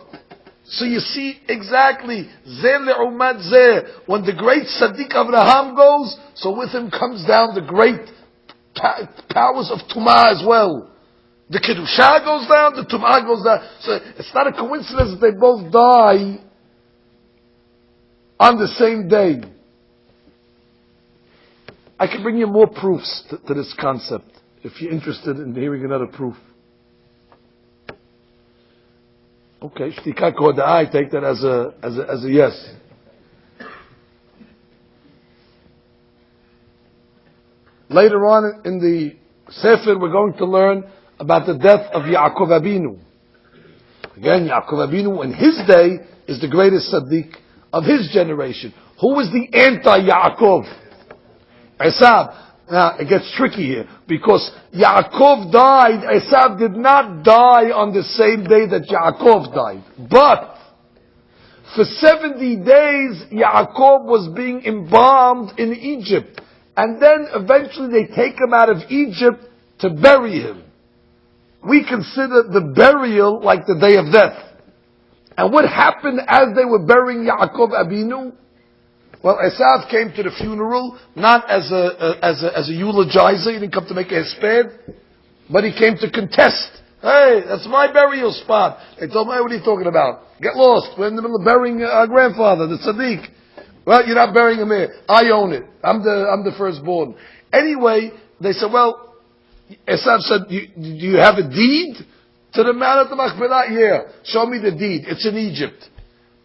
So you see exactly, Zeh le'umat zeh. When the great Tzaddik Avraham goes, so with him comes down the great powers of Tumah as well. The Kedusha goes down, the Tumah goes down. So it's not a coincidence that they both die on the same day. I can bring you more proofs to this concept, if you're interested in hearing another proof. Okay, shtika koda, I take that as a yes. Later on in the Sefer, we're going to learn about the death of Yaakov Abinu. Again, Yaakov Abinu in his day is the greatest tzaddik of his generation. Who was the anti-Yaakov? Esav. Now, it gets tricky here, because Yaakov died, Esav did not die on the same day that Yaakov died. But, for 70 days, Yaakov was being embalmed in Egypt. And then, eventually, they take him out of Egypt to bury him. We consider the burial like the day of death. And what happened as they were burying Yaakov Abinu? Well, Esav came to the funeral not as a eulogizer. He didn't come to make a hesped, but he came to contest. Hey, that's my burial spot. They told him, hey, what are you talking about? Get lost. We're in the middle of burying our grandfather, the tzaddik. Well, you're not burying him here. I own it. I'm the firstborn. Anyway, they said, well, Esav said, do you have a deed to the man at the Machpelah? Yeah. Show me the deed. It's in Egypt.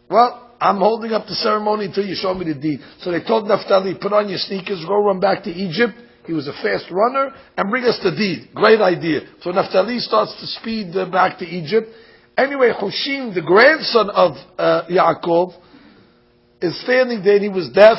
Well, I'm holding up the ceremony until you show me the deed. So they told Naphtali, put on your sneakers, go run back to Egypt. He was a fast runner, and bring us the deed. Great idea. So Naphtali starts to speed back to Egypt. Anyway, Hushim, the grandson of Yaakov, is standing there, and he was deaf,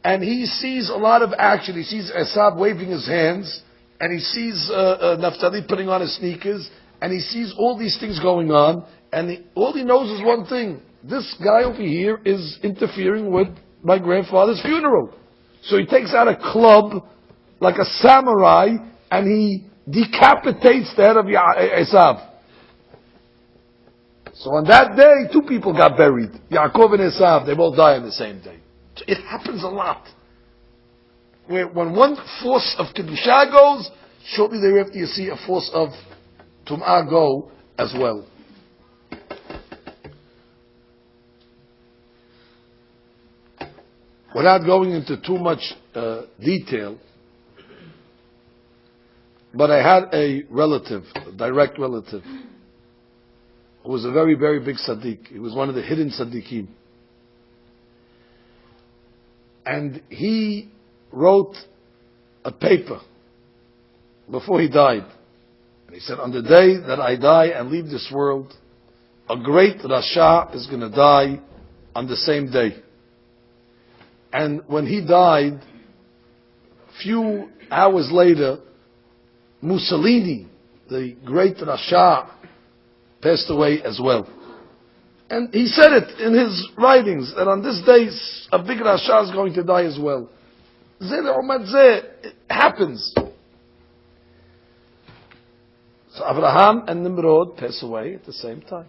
and he sees a lot of action. He sees Esav waving his hands, and he sees Naphtali putting on his sneakers, and he sees all these things going on, and all he knows is one thing. This guy over here is interfering with my grandfather's funeral. So he takes out a club, like a samurai, and he decapitates the head of Esav. So on that day, two people got buried. Yaakov and Esav, they both die on the same day. So it happens a lot. When one force of Kedusha goes, shortly thereafter you see a force of Tum'ah go as well. Without going into too much detail, but I had a relative, a direct relative, who was a very, very big tzaddik. He was one of the hidden tzaddikim. And he wrote a paper before he died. And he said, on the day that I die and leave this world, a great Rasha is going to die on the same day. And when he died, a few hours later, Mussolini, the great Rasha, passed away as well. And he said it in his writings, that on this day, a big Rasha is going to die as well. It happens. So Abraham and Nimrod pass away at the same time.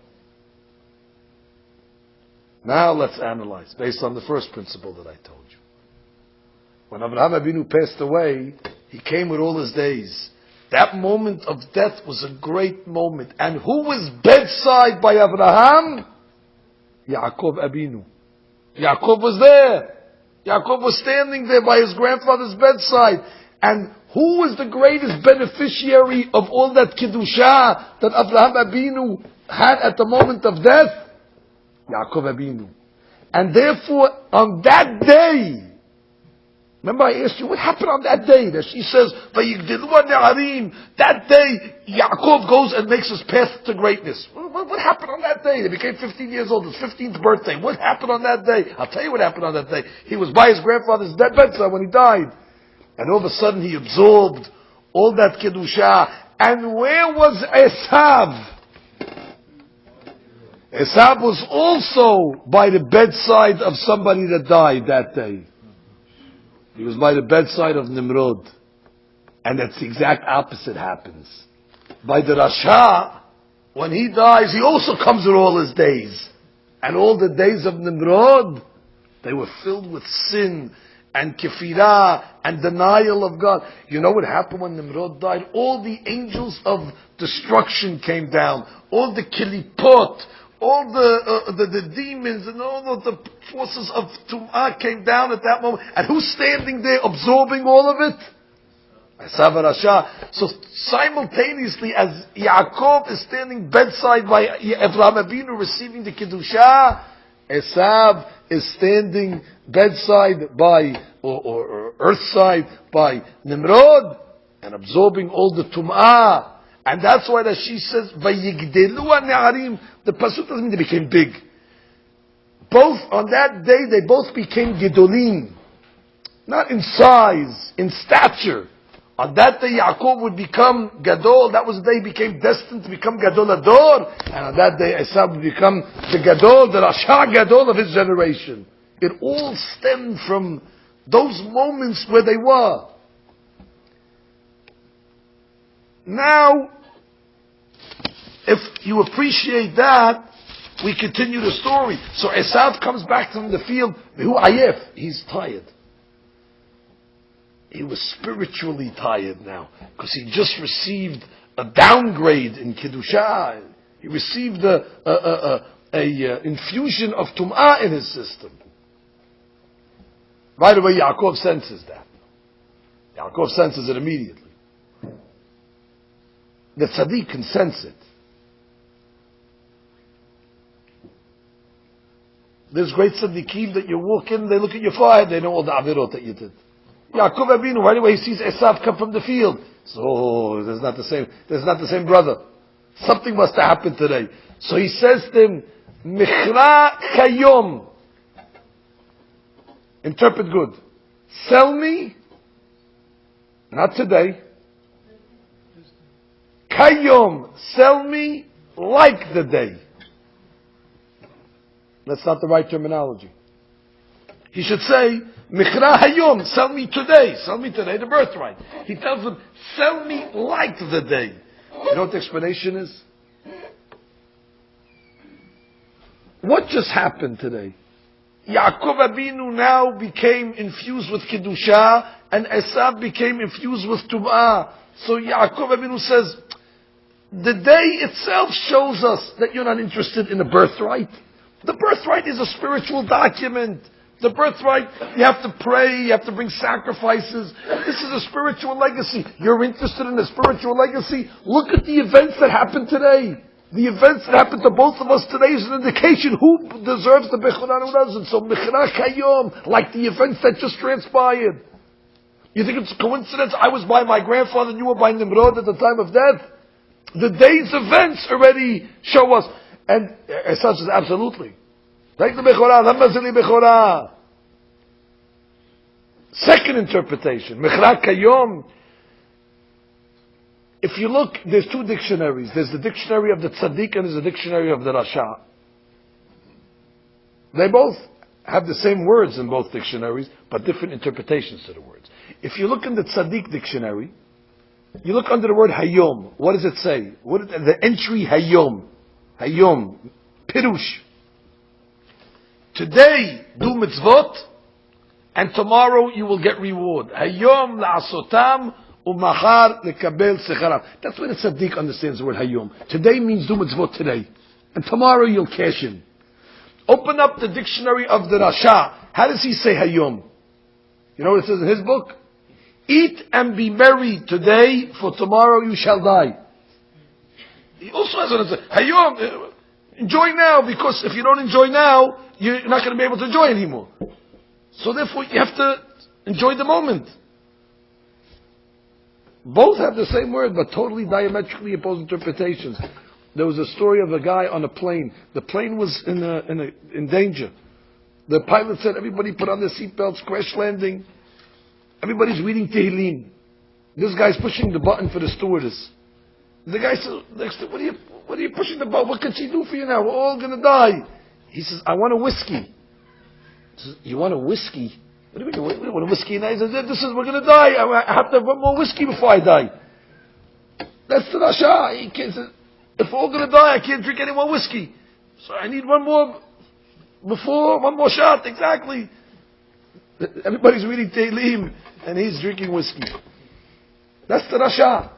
Now let's analyze, based on the first principle that I told you. When Abraham Avinu passed away, he came with all his days. That moment of death was a great moment. And who was bedside by Abraham? Yaakov Avinu. Yaakov was there. Yaakov was standing there by his grandfather's bedside. And who was the greatest beneficiary of all that Kiddusha that Abraham Avinu had at the moment of death? Yaakov Avinu. And therefore, on that day, remember I asked you, what happened on that day? That she says, that day, Yaakov goes and makes his path to greatness. What happened on that day? They became 15 years old, his 15th birthday. What happened on that day? I'll tell you what happened on that day. He was by his grandfather's bedside when he died. And all of a sudden he absorbed all that Kedusha. And where was Esav? Esav was also by the bedside of somebody that died that day. He was by the bedside of Nimrod. And that's the exact opposite happens. By the Rasha, when he dies, he also comes with all his days. And all the days of Nimrod, they were filled with sin and kefirah and denial of God. You know what happened when Nimrod died? All the angels of destruction came down. All the kilipot, all the demons and all of the forces of Tum'ah came down at that moment. And who's standing there absorbing all of it? Esav Rasha. So simultaneously as Yaakov is standing bedside by Avraham Avinu receiving the Kiddusha, Esav is standing bedside by, or earthside by Nimrod and absorbing all the Tum'ah. And that's why that she says, Vayigdelu ha'ne'arim. The pasuk doesn't mean they became big. Both, on that day, they both became Gedolim. Not in size, in stature. On that day, Yaakov would become Gadol. That was the day he became destined to become Gadol Ador. And on that day, Esav would become the Gadol, the Rasha Gadol of his generation. It all stemmed from those moments where they were. Now, if you appreciate that, we continue the story. So Esav comes back from the field. He's tired. He was spiritually tired now, because he just received a downgrade in Kiddusha. He received a infusion of Tum'ah in his system. Right away, Yaakov senses that. Yaakov senses it immediately. The tzaddik can sense it. There's great tzaddikim that you walk in, they look at your forehead, they know all the avirot that you did. Yaakov Avinu, right away he sees Esav come from the field. So, there's not the same brother. Something must have happened today. So he says to him, Michra Chayom. Interpret good. Sell me, not today. Kayom, sell me like the day. That's not the right terminology. He should say, Michra Hayom, sell me today, the birthright. He tells them, sell me like the day. You know what the explanation is? What just happened today? Yaakov Avinu now became infused with Kiddusha, and Esav became infused with Tum'ah. So Yaakov Avinu says, the day itself shows us that you're not interested in the birthright. The birthright is a spiritual document. The birthright, you have to pray, you have to bring sacrifices. This is a spiritual legacy. You're interested in a spiritual legacy? Look at the events that happened today. The events that happened to both of us today is an indication who deserves the Bechorah and who doesn't. So, Mechra Kayom, like the events that just transpired. You think it's a coincidence? I was by my grandfather and you were by Nimrod at the time of death? The day's events already show us. And Esav says, absolutely. Take the Bechorah, Lamazili Bechorah. Second interpretation, Mechra Kayom. If you look, there's two dictionaries. There's the dictionary of the Tzaddik and there's the dictionary of the Rasha. They both have the same words in both dictionaries, but different interpretations to the words. If you look in the Tzaddik dictionary, you look under the word Hayom. What does it say? What is the entry Hayom? Hayom. Pirush. Today, do mitzvot, and tomorrow you will get reward. Hayom la'asotam u'machar lekabel secharam. That's what the Tzaddik understands the word Hayom. Today means do mitzvot today, and tomorrow you'll cash in. Open up the dictionary of the Rasha. How does he say Hayom? You know what it says in his book? Eat and be merry today, for tomorrow you shall die. He also has what it says. Hayom, enjoy now, because if you don't enjoy now, you're not going to be able to enjoy anymore. So therefore, you have to enjoy the moment. Both have the same word, but totally diametrically opposed interpretations. There was a story of a guy on a plane. The plane was in danger. The pilot said, everybody put on their seatbelts, crash landing. Everybody's reading Tehillim. This guy's pushing the button for the stewardess. The guy said, next to, what are you pushing the button? What can she do for you now? We're all going to die. He says, I want a whiskey. He says, you want a whiskey? What do you mean? You want a whiskey? And he says, we're going to die. I have to have one more whiskey before I die. That's the Rasha. He says, if we're all going to die, I can't drink any more whiskey. So I need one more shot, exactly. Everybody's reading Tehillim, and he's drinking whiskey. That's the Rasha.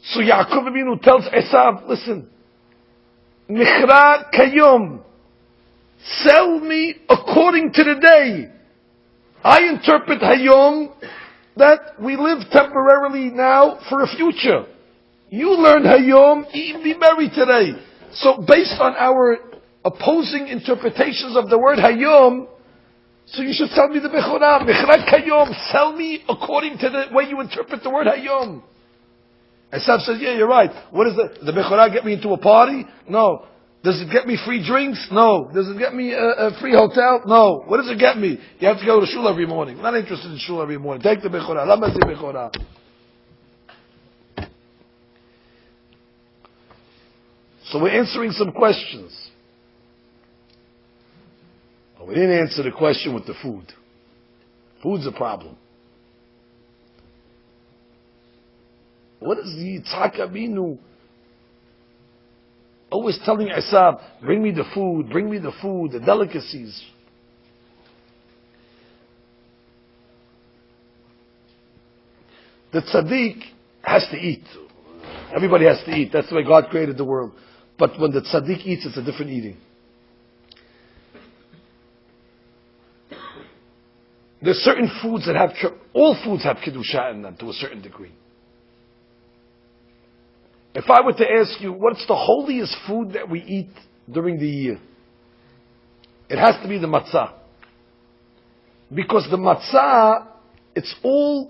So Yaakov Avinu tells Esav, listen, Nichra kayom, sell me according to the day. I interpret Hayom that we live temporarily now for a future. You learned Hayom, be merry today. So based on our opposing interpretations of the word Hayom, so you should tell me the Bechorah, Mechrat Hayom, sell me according to the way you interpret the word Hayom. Esav says, yeah, you're right. What is the Bechorah get me into a party? No. Does it get me free drinks? No. Does it get me a free hotel? No. What does it get me? You have to go to shul every morning. I'm not interested in shul every morning. Take the Bechorah. Lama the Bechorah. So we're answering some questions. But we didn't answer the question with the food. Food's a problem. What is the Yitzhak Abinu always telling Esav, bring me the food, the delicacies. The tzaddik has to eat. Everybody has to eat. That's the way God created the world. But when the tzaddik eats, it's a different eating. There's certain foods that have, all foods have kedusha in them to a certain degree. If I were to ask you, what's the holiest food that we eat during the year? It has to be the matzah. Because the matzah, it's all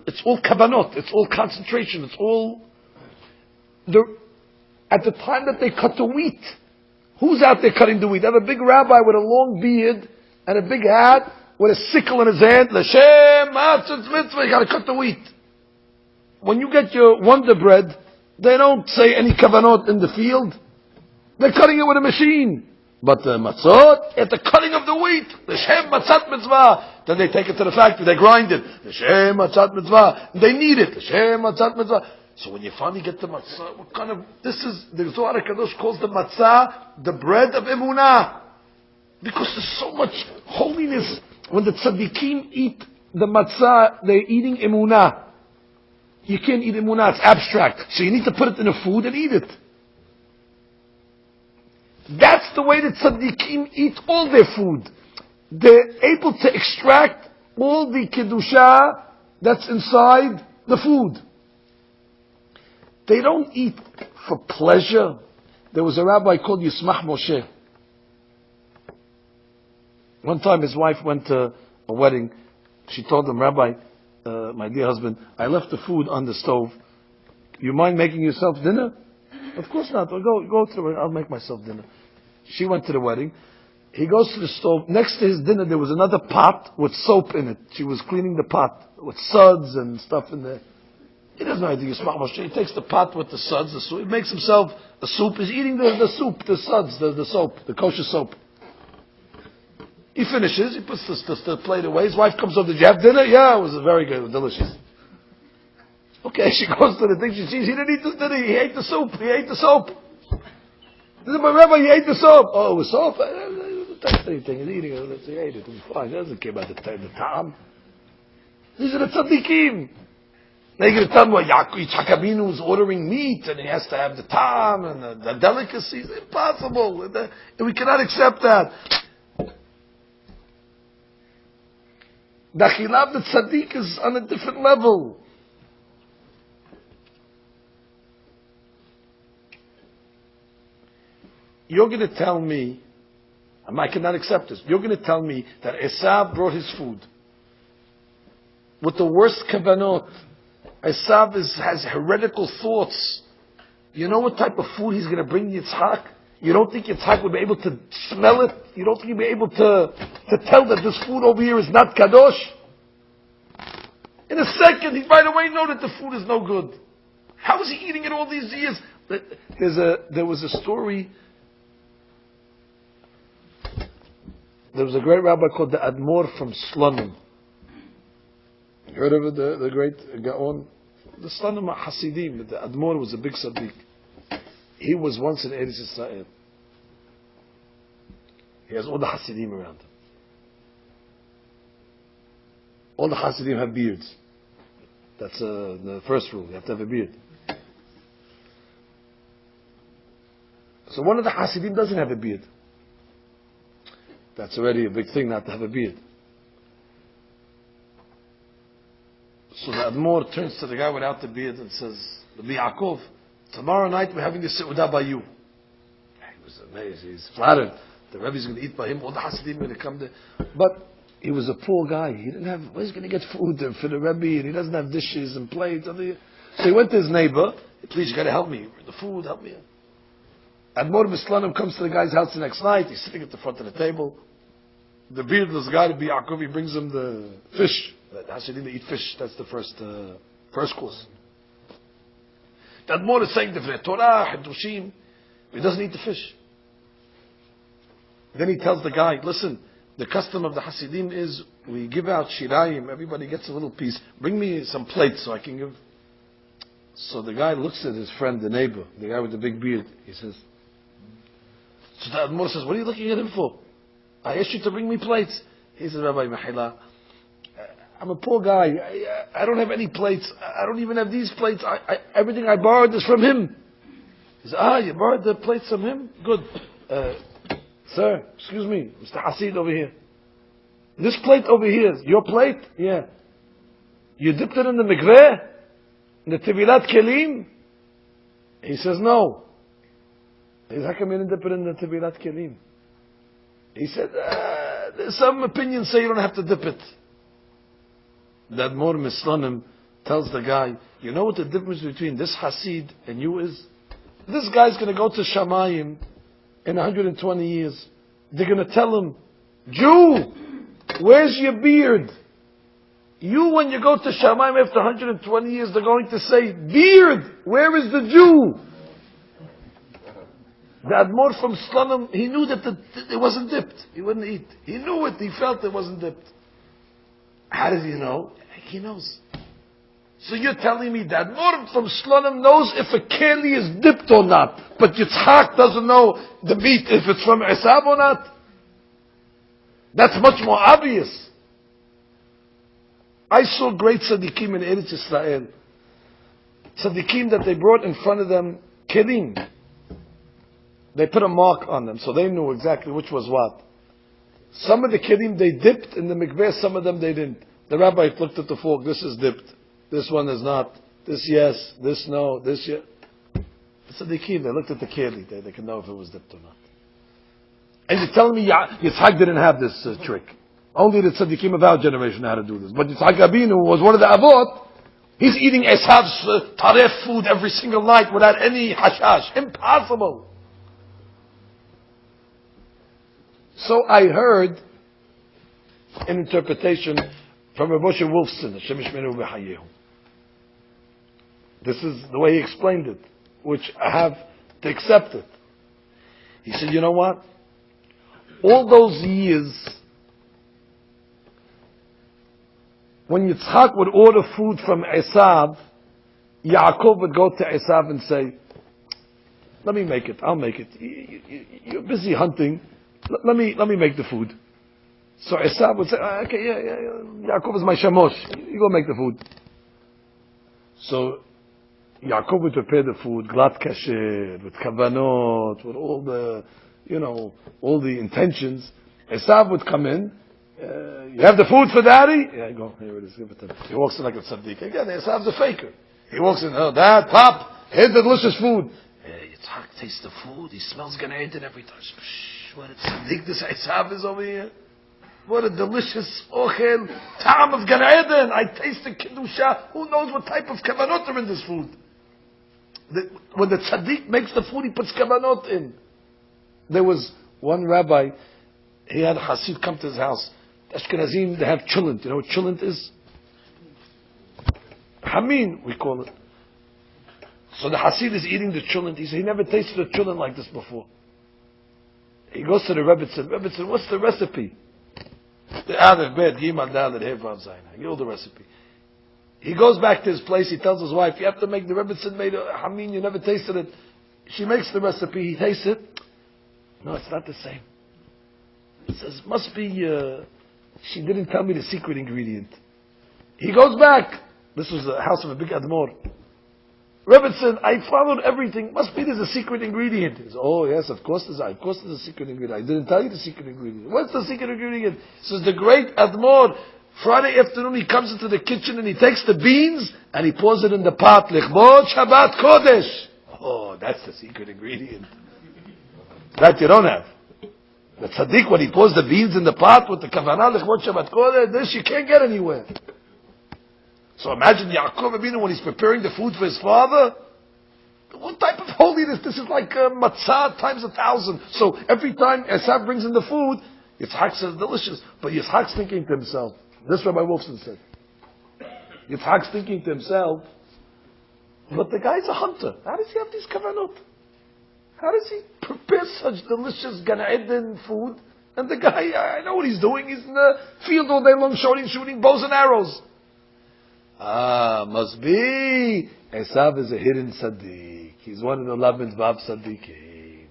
kavanot, it's all concentration, it's all... At the time that they cut the wheat, who's out there cutting the wheat? They have a big rabbi with a long beard and a big hat with a sickle in his hand. L'shem matzah mitzvah, you got to cut the wheat. When you get your Wonder Bread, they don't say any kavanot in the field. They're cutting it with a machine. But the matzot, at the cutting of the wheat, l'shem matzat mitzvah. Then they take it to the factory, they grind it. L'shem matzat mitzvah. They knead it. L'shem matzat mitzvah. So when you finally get the matzah, what kind of, the Zohar HaKadosh calls the matzah the bread of emunah. Because there's so much holiness. When the tzaddikim eat the matzah, they're eating emunah. You can't eat emunah, it's abstract. So you need to put it in a food and eat it. That's the way the tzaddikim eat all their food. They're able to extract all the kedusha that's inside the food. They don't eat for pleasure. There was a rabbi called Yismach Moshe. One time his wife went to a wedding. She told him, Rabbi, my dear husband, I left the food on the stove. You mind making yourself dinner? Of course not. I'll go to the wedding. I'll make myself dinner. She went to the wedding. He goes to the stove. Next to his dinner, there was another pot with soap in it. She was cleaning the pot with suds and stuff in there. He doesn't know how to use machmash. He takes the pot with the suds, the soup. He makes himself a soup. He's eating the soup, the suds, the soap, the kosher soap. He finishes. He puts the plate away. His wife comes over. Did you have dinner? Yeah, it was very good. It was delicious. Okay, she goes to the thing. She sees he didn't eat the dinner. He ate the soup. He ate the soap. This is my Rabbi. He ate the soap. Oh, it was soap. That's the thing. He's eating it. He ate it. It was fine. It doesn't care about the time. These are the tzaddikim. Now you're going to tell me what Yitzhak Abinu was ordering meat and he has to have the tam and the delicacies. Impossible. And we cannot accept that. The Achilav, the tzaddik, is on a different level. You're going to tell me, and I cannot accept this, you're going to tell me that Esav brought his food with the worst kavanot. Esav has heretical thoughts. You know what type of food he's going to bring Yitzhak? You don't think Yitzhak would be able to smell it? You don't think he'd be able to tell that this food over here is not kadosh? In a second, he'd right away know that the food is no good. How is he eating it all these years? There was a story. There was a great rabbi called the Admor from Slonim. You heard of it, the great Gaon? The Slonim Hasidim. The Admor was a big tzaddik. He was once in Eretz Yisrael. He has all the Hasidim around him. All the Hasidim have beards. That's the first rule. You have to have a beard. So one of the Hasidim doesn't have a beard. That's already a big thing, not to have a beard. So the Admor turns to the guy without the beard and says, Rabbi Yaakov, tomorrow night we're having a seudah by you. He was amazed. He's flattered. The Rebbe's going to eat by him. All the Hasidim are going to come there. But he was a poor guy. He didn't have, where's he going to get food for the Rebbe? And he doesn't have dishes and plates. So he went to his neighbor. Please, you got to help me. The food, help me. Admor Mislanim comes to the guy's house the next night. He's sitting at the front of the table. The beardless guy, Rabbi Yaakov, he brings him the fish. The Hasidim eat fish. That's the first course. The Admor is saying the Torah, Hiddushim. He doesn't eat the fish. Then he tells the guy, listen, the custom of the Hasidim is we give out shirayim. Everybody gets a little piece. Bring me some plates so I can give. So the guy looks at his friend, the neighbor, the guy with the big beard. He says, so the Admor says, what are you looking at him for? I asked you to bring me plates. He says, Rabbi Mahila, I'm a poor guy. I don't have any plates. I don't even have these plates. Everything I borrowed is from him. He says, you borrowed the plates from him? Good. Sir, excuse me, Mr. Hasid over here. This plate over here, your plate? Yeah. You dipped it in the mikveh? In the Tevilat Kelim? He says, no. He says, how come you didn't dip it in the Tevilat Kelim? He said, there's some opinions say you don't have to dip it. The Admor Mislanim tells the guy, you know what the difference between this Hasid and you is? This guy's going to go to Shamayim in 120 years. They're going to tell him, Jew, where's your beard? You, when you go to Shamayim after 120 years, they're going to say, beard, where is the Jew? The Admor from Slonim, he knew that it wasn't dipped. He wouldn't eat. He knew it. He felt it wasn't dipped. How does he know? He knows. So you're telling me that Admor from Slonim knows if a keli is dipped or not, but Yitzhak doesn't know the meat if it's from Esav or not? That's much more obvious. I saw great tzaddikim in Eretz Yisrael. Tzaddikim that they brought in front of them kelim. They put a mark on them, so they knew exactly which was what. Some of the kelim they dipped in the mikveh, some of them they didn't. The rabbi looked at the fork, this is dipped. This one is not. This yes, this no, this yes. So they looked at the keli. They can know if it was dipped or not. And you're telling me Yitzhak didn't have this trick. Only the tzaddikim of our generation know how to do this. But Yitzhak Abinu was one of the avot. He's eating Esav's taref food every single night without any hashash. Impossible. So I heard an interpretation from Rabbi Wolfson, Hashem Yishmeru B'Hayehu. This is the way he explained it, which I have to accept it. He said, you know what? All those years, when Yitzchak would order food from Esav, Yaakov would go to Esav and say, let me make it, I'll make it. You're busy hunting, let me make the food. So Esav would say, okay, yeah, Yaakov is my shamosh, you go make the food. So Yaakov would prepare the food, glat kasher, with kavanot, with all the, all the intentions. Esav would come in, you have the food for daddy? Yeah, go, here it is, give it to him. He walks in like a tzaddik. Again, Esav's a faker. He walks in, oh, Dad, Pop, here's the delicious food. Yitzhak tastes the food, he smells Gan Eden every time. What a tzaddik this Esav is over here. What a delicious ochel, ta'am of Gan Eden. I taste the Kiddusha. Who knows what type of kavanot are in this food? When the tzaddik makes the food, he puts kavanot in. There was one rabbi, he had a Hasid come to his house. Ashkenazim, they have chulent. You know what chulent is? Hamin, we call it. So the Hasid is eating the chulent. He said he never tasted a chulent like this before. He goes to the Rebbe and said, what's the recipe? The Aleph, Bet, Gimal, Dalet, He, Vav, Zayin. I give the recipe. He goes back to his place. He tells his wife, you have to make the Rebbe said made a Hamin. You never tasted it. She makes the recipe. He tastes it. No, it's not the same. He says, must be, she didn't tell me the secret ingredient. He goes back. This was the house of a big Admor. Rebbe said, I followed everything. Must be there's a secret ingredient. He says, oh yes, of course there's a secret ingredient. I didn't tell you the secret ingredient. What's the secret ingredient? He says, the great Admor, Friday afternoon he comes into the kitchen and he takes the beans and he pours it in the pot. Lichbod Shabbat Kodesh. Oh, that's the secret ingredient. That you don't have. The tzaddik, when he pours the beans in the pot with the kavanah, Lichbod Shabbat Kodesh, this you can't get anywhere. So imagine Yaakov Avinu when he's preparing the food for his father. What type of holiness? This is like matzah times 1,000. So every time Esav brings in the food, Yitzhak says delicious. But Yitzhak's thinking to himself, this Rabbi Wolfson said, Yitzhak's thinking to himself, but the guy's a hunter. How does he have these kavanot? How does he prepare such delicious Gan Eden food? And the guy, I know what he's doing. He's in the field all day long shooting bows and arrows. Must be. Esav is a hidden tzaddik. He's one of the Lamed Vav tzaddikim.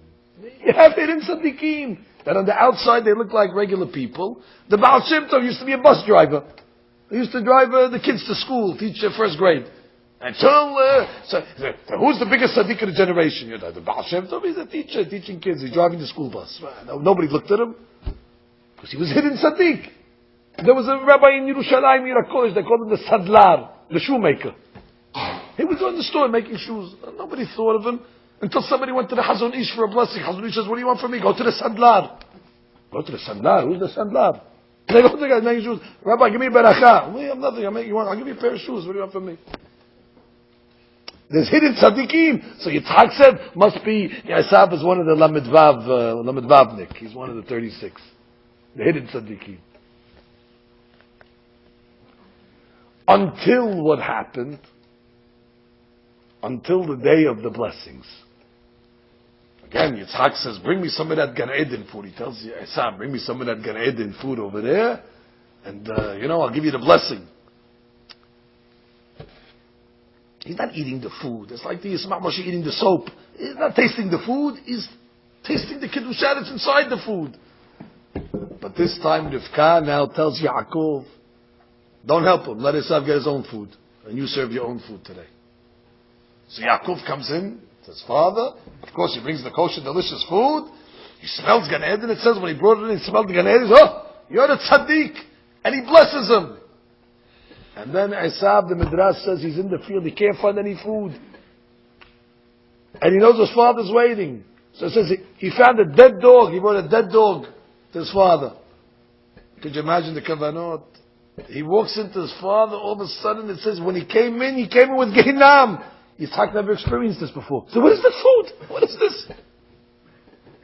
You have hidden tzaddikim that on the outside they look like regular people. The Baal Shem Tov used to be a bus driver. He used to drive the kids to school, teach first grade. Until, so who's the biggest tzaddik of the generation? The Baal Shem Tov, he's a teacher, teaching kids. He's driving the school bus. Nobody looked at him. Because he was hidden tzaddik. There was a rabbi in Yerushalayim, Yerakosh, they called him the Sadlar, the shoemaker. He was on the store making shoes. Nobody thought of him until somebody went to the Hazon Ish for a blessing. Hazon Ish says, what do you want from me? Go to the Sadlar. Go to the Sadlar. Who's the Sadlar? They go to the guy making shoes. Rabbi, give me a beracha. I have nothing. I'll give you a pair of shoes. What do you want from me? There's hidden tzaddikim. So Yitzhak said, must be, Esav is one of the Lamed Vavnik. He's one of the 36. The hidden tzaddikim. Until what happened? Until the day of the blessings. Again, Yitzhak says, bring me some of that Gan Eden food. He tells you, Esav, bring me some of that Gan Eden food over there, and I'll give you the blessing. He's not eating the food. It's like the Yismach Moshe eating the soap. He's not tasting the food, he's tasting the Kiddusha that's inside the food. But this time Rivka now tells Yaakov, don't help him. Let Esav get his own food. And you serve your own food today. So Yaakov comes in, says, Father, of course he brings the kosher, delicious food. He smells Gan Eden. It says when he brought it in, he smelled the Gan Eden. He says, oh, you're the tzaddik. And he blesses him. And then Esav, the Midrash says, he's in the field. He can't find any food. And he knows his father's waiting. So it says he found a dead dog. He brought a dead dog to his father. Could you imagine the kavanot? He walks into his father, all of a sudden it says, when he came in with Gehinam. Yitzhak never experienced this before. So what is this food? What is this?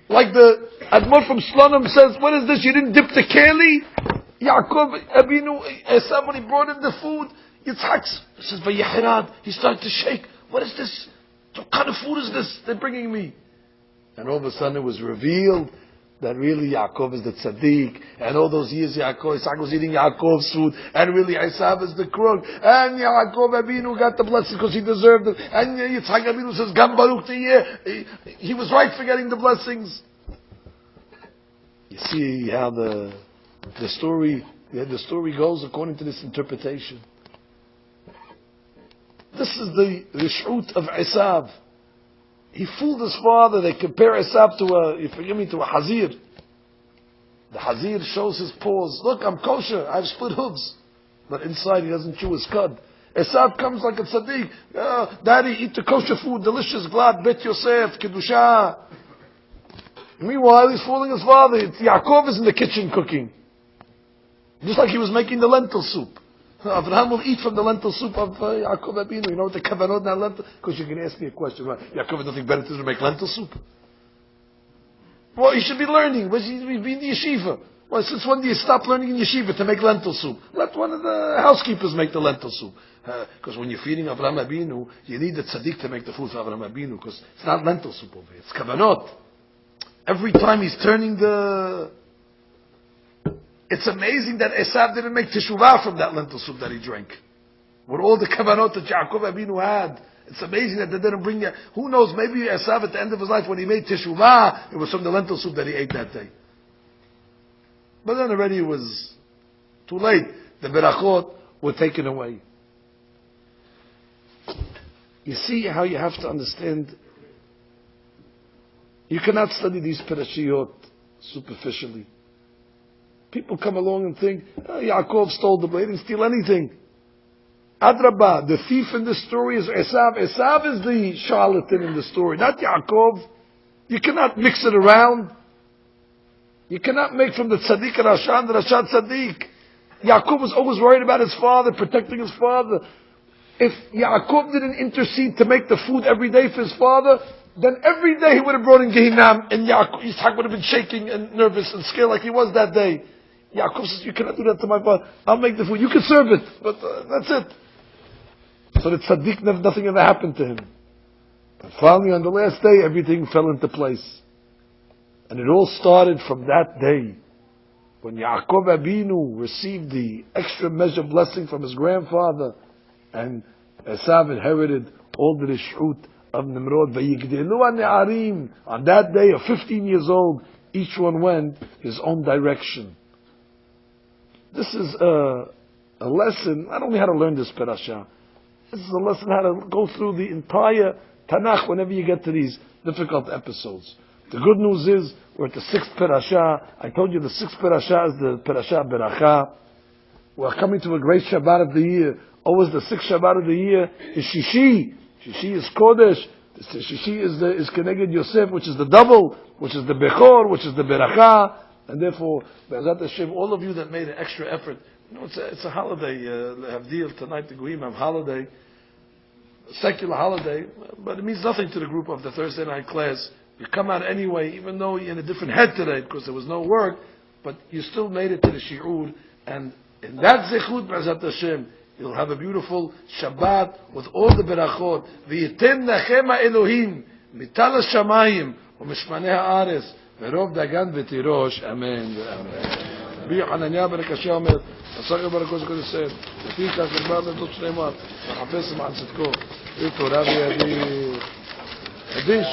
Like the Admor from Slonim says, what is this? You didn't dip the keli? Yaakov, Abinu, Esav, when he brought in the food, Yitzhak says, Vayehirad, he started to shake. What is this? What kind of food is this they're bringing me? And all of a sudden it was revealed that really Yaakov is the tzaddik, and all those years Isaac was eating Yaakov's food, and really Esav is the crook, and Yaakov Abinu got the blessing because he deserved it, and Yitzhak Abinu says, Gam Baruch Tiyeh, he was right for getting the blessings. You see how the story goes according to this interpretation. This is the rishut of Esav. He fooled his father. They compare Esav to a hazir. The hazir shows his paws. Look, I'm kosher. I have split hooves. But inside he doesn't chew his cud. Esav comes like a tzaddik. Daddy, eat the kosher food. Delicious, glad, bet Yosef, kedusha. Meanwhile, he's fooling his father. Yaakov is in the kitchen cooking. Just like he was making the lentil soup. Abraham will eat from the lentil soup of Yaakov Abinu. You know what the kavanot in that lentil? Because you can ask me a question. Right? Yaakov has nothing better to do to make lentil soup. Well, you should be learning. He should be in the yeshiva. Well, since when do you stop learning in yeshiva to make lentil soup? Let one of the housekeepers make the lentil soup. Because when you're feeding Abraham Abinu, you need the tzaddik to make the food for Abraham Abinu. Because it's not lentil soup over here. It's kavanot. Every time he's turning the... It's amazing that Esav didn't make teshuvah from that lentil soup that he drank. With all the kavanot that Yaakov Abinu had. It's amazing that they didn't bring that. Who knows, maybe Esav at the end of his life when he made teshuvah, it was from the lentil soup that he ate that day. But then already it was too late. The berachot were taken away. You see how you have to understand. You cannot study these parashiyot superficially. People come along and think, Yaakov stole the blade. He didn't steal anything. Adrabah, the thief in this story is Esav. Esav is the charlatan in the story, not Yaakov. You cannot mix it around. You cannot make from the tzaddik Rasha and the Rasha tzaddik. Yaakov was always worried about his father, protecting his father. If Yaakov didn't intercede to make the food every day for his father, then every day he would have brought in Gehinam, and Yitzhak would have been shaking and nervous and scared like he was that day. Yaakov says, you cannot do that to my father. I'll make the food. You can serve it, but that's it. So the tzaddik, nothing ever happened to him. But finally, on the last day, everything fell into place. And it all started from that day, when Yaakov Abinu received the extra measure blessing from his grandfather, and Esav inherited all the rishut of Nimrod. On that day of 15 years old, each one went his own direction. This is a lesson, not only how to learn this parasha, this is a lesson how to go through the entire Tanakh whenever you get to these difficult episodes. The good news is, we're at the 6th parasha. I told you the 6th parasha is the parasha Beracha. We're coming to a great Shabbat of the year. Always the 6th Shabbat of the year is Shishi. Shishi is Kodesh. Shishi is Keneged Yosef, which is the double, which is the Bechor, which is the Beracha. And therefore, Be'ezat Hashem, all of you that made an extra effort, you know, it's a holiday. Havdil tonight, the Goyim have holiday, secular holiday, but it means nothing to the group of the Thursday night class. You come out anyway, even though you're in a different head today because there was no work, but you still made it to the shiur, and in that zechut, Be'ezat Hashem, you'll have a beautiful Shabbat with all the berachot. V'yitem lachem ha'elohim mital hashamayim u'mishmanei ha'aretz ורוב דגן ותירוש, אמן ואמן. רבי חנניה בן הקשיא אומר, הסגר ברקו של קודש ישראל, לפי כך נגמר לנדות שלמות, מחפש למען צדקו, תורה בידי. קדיש.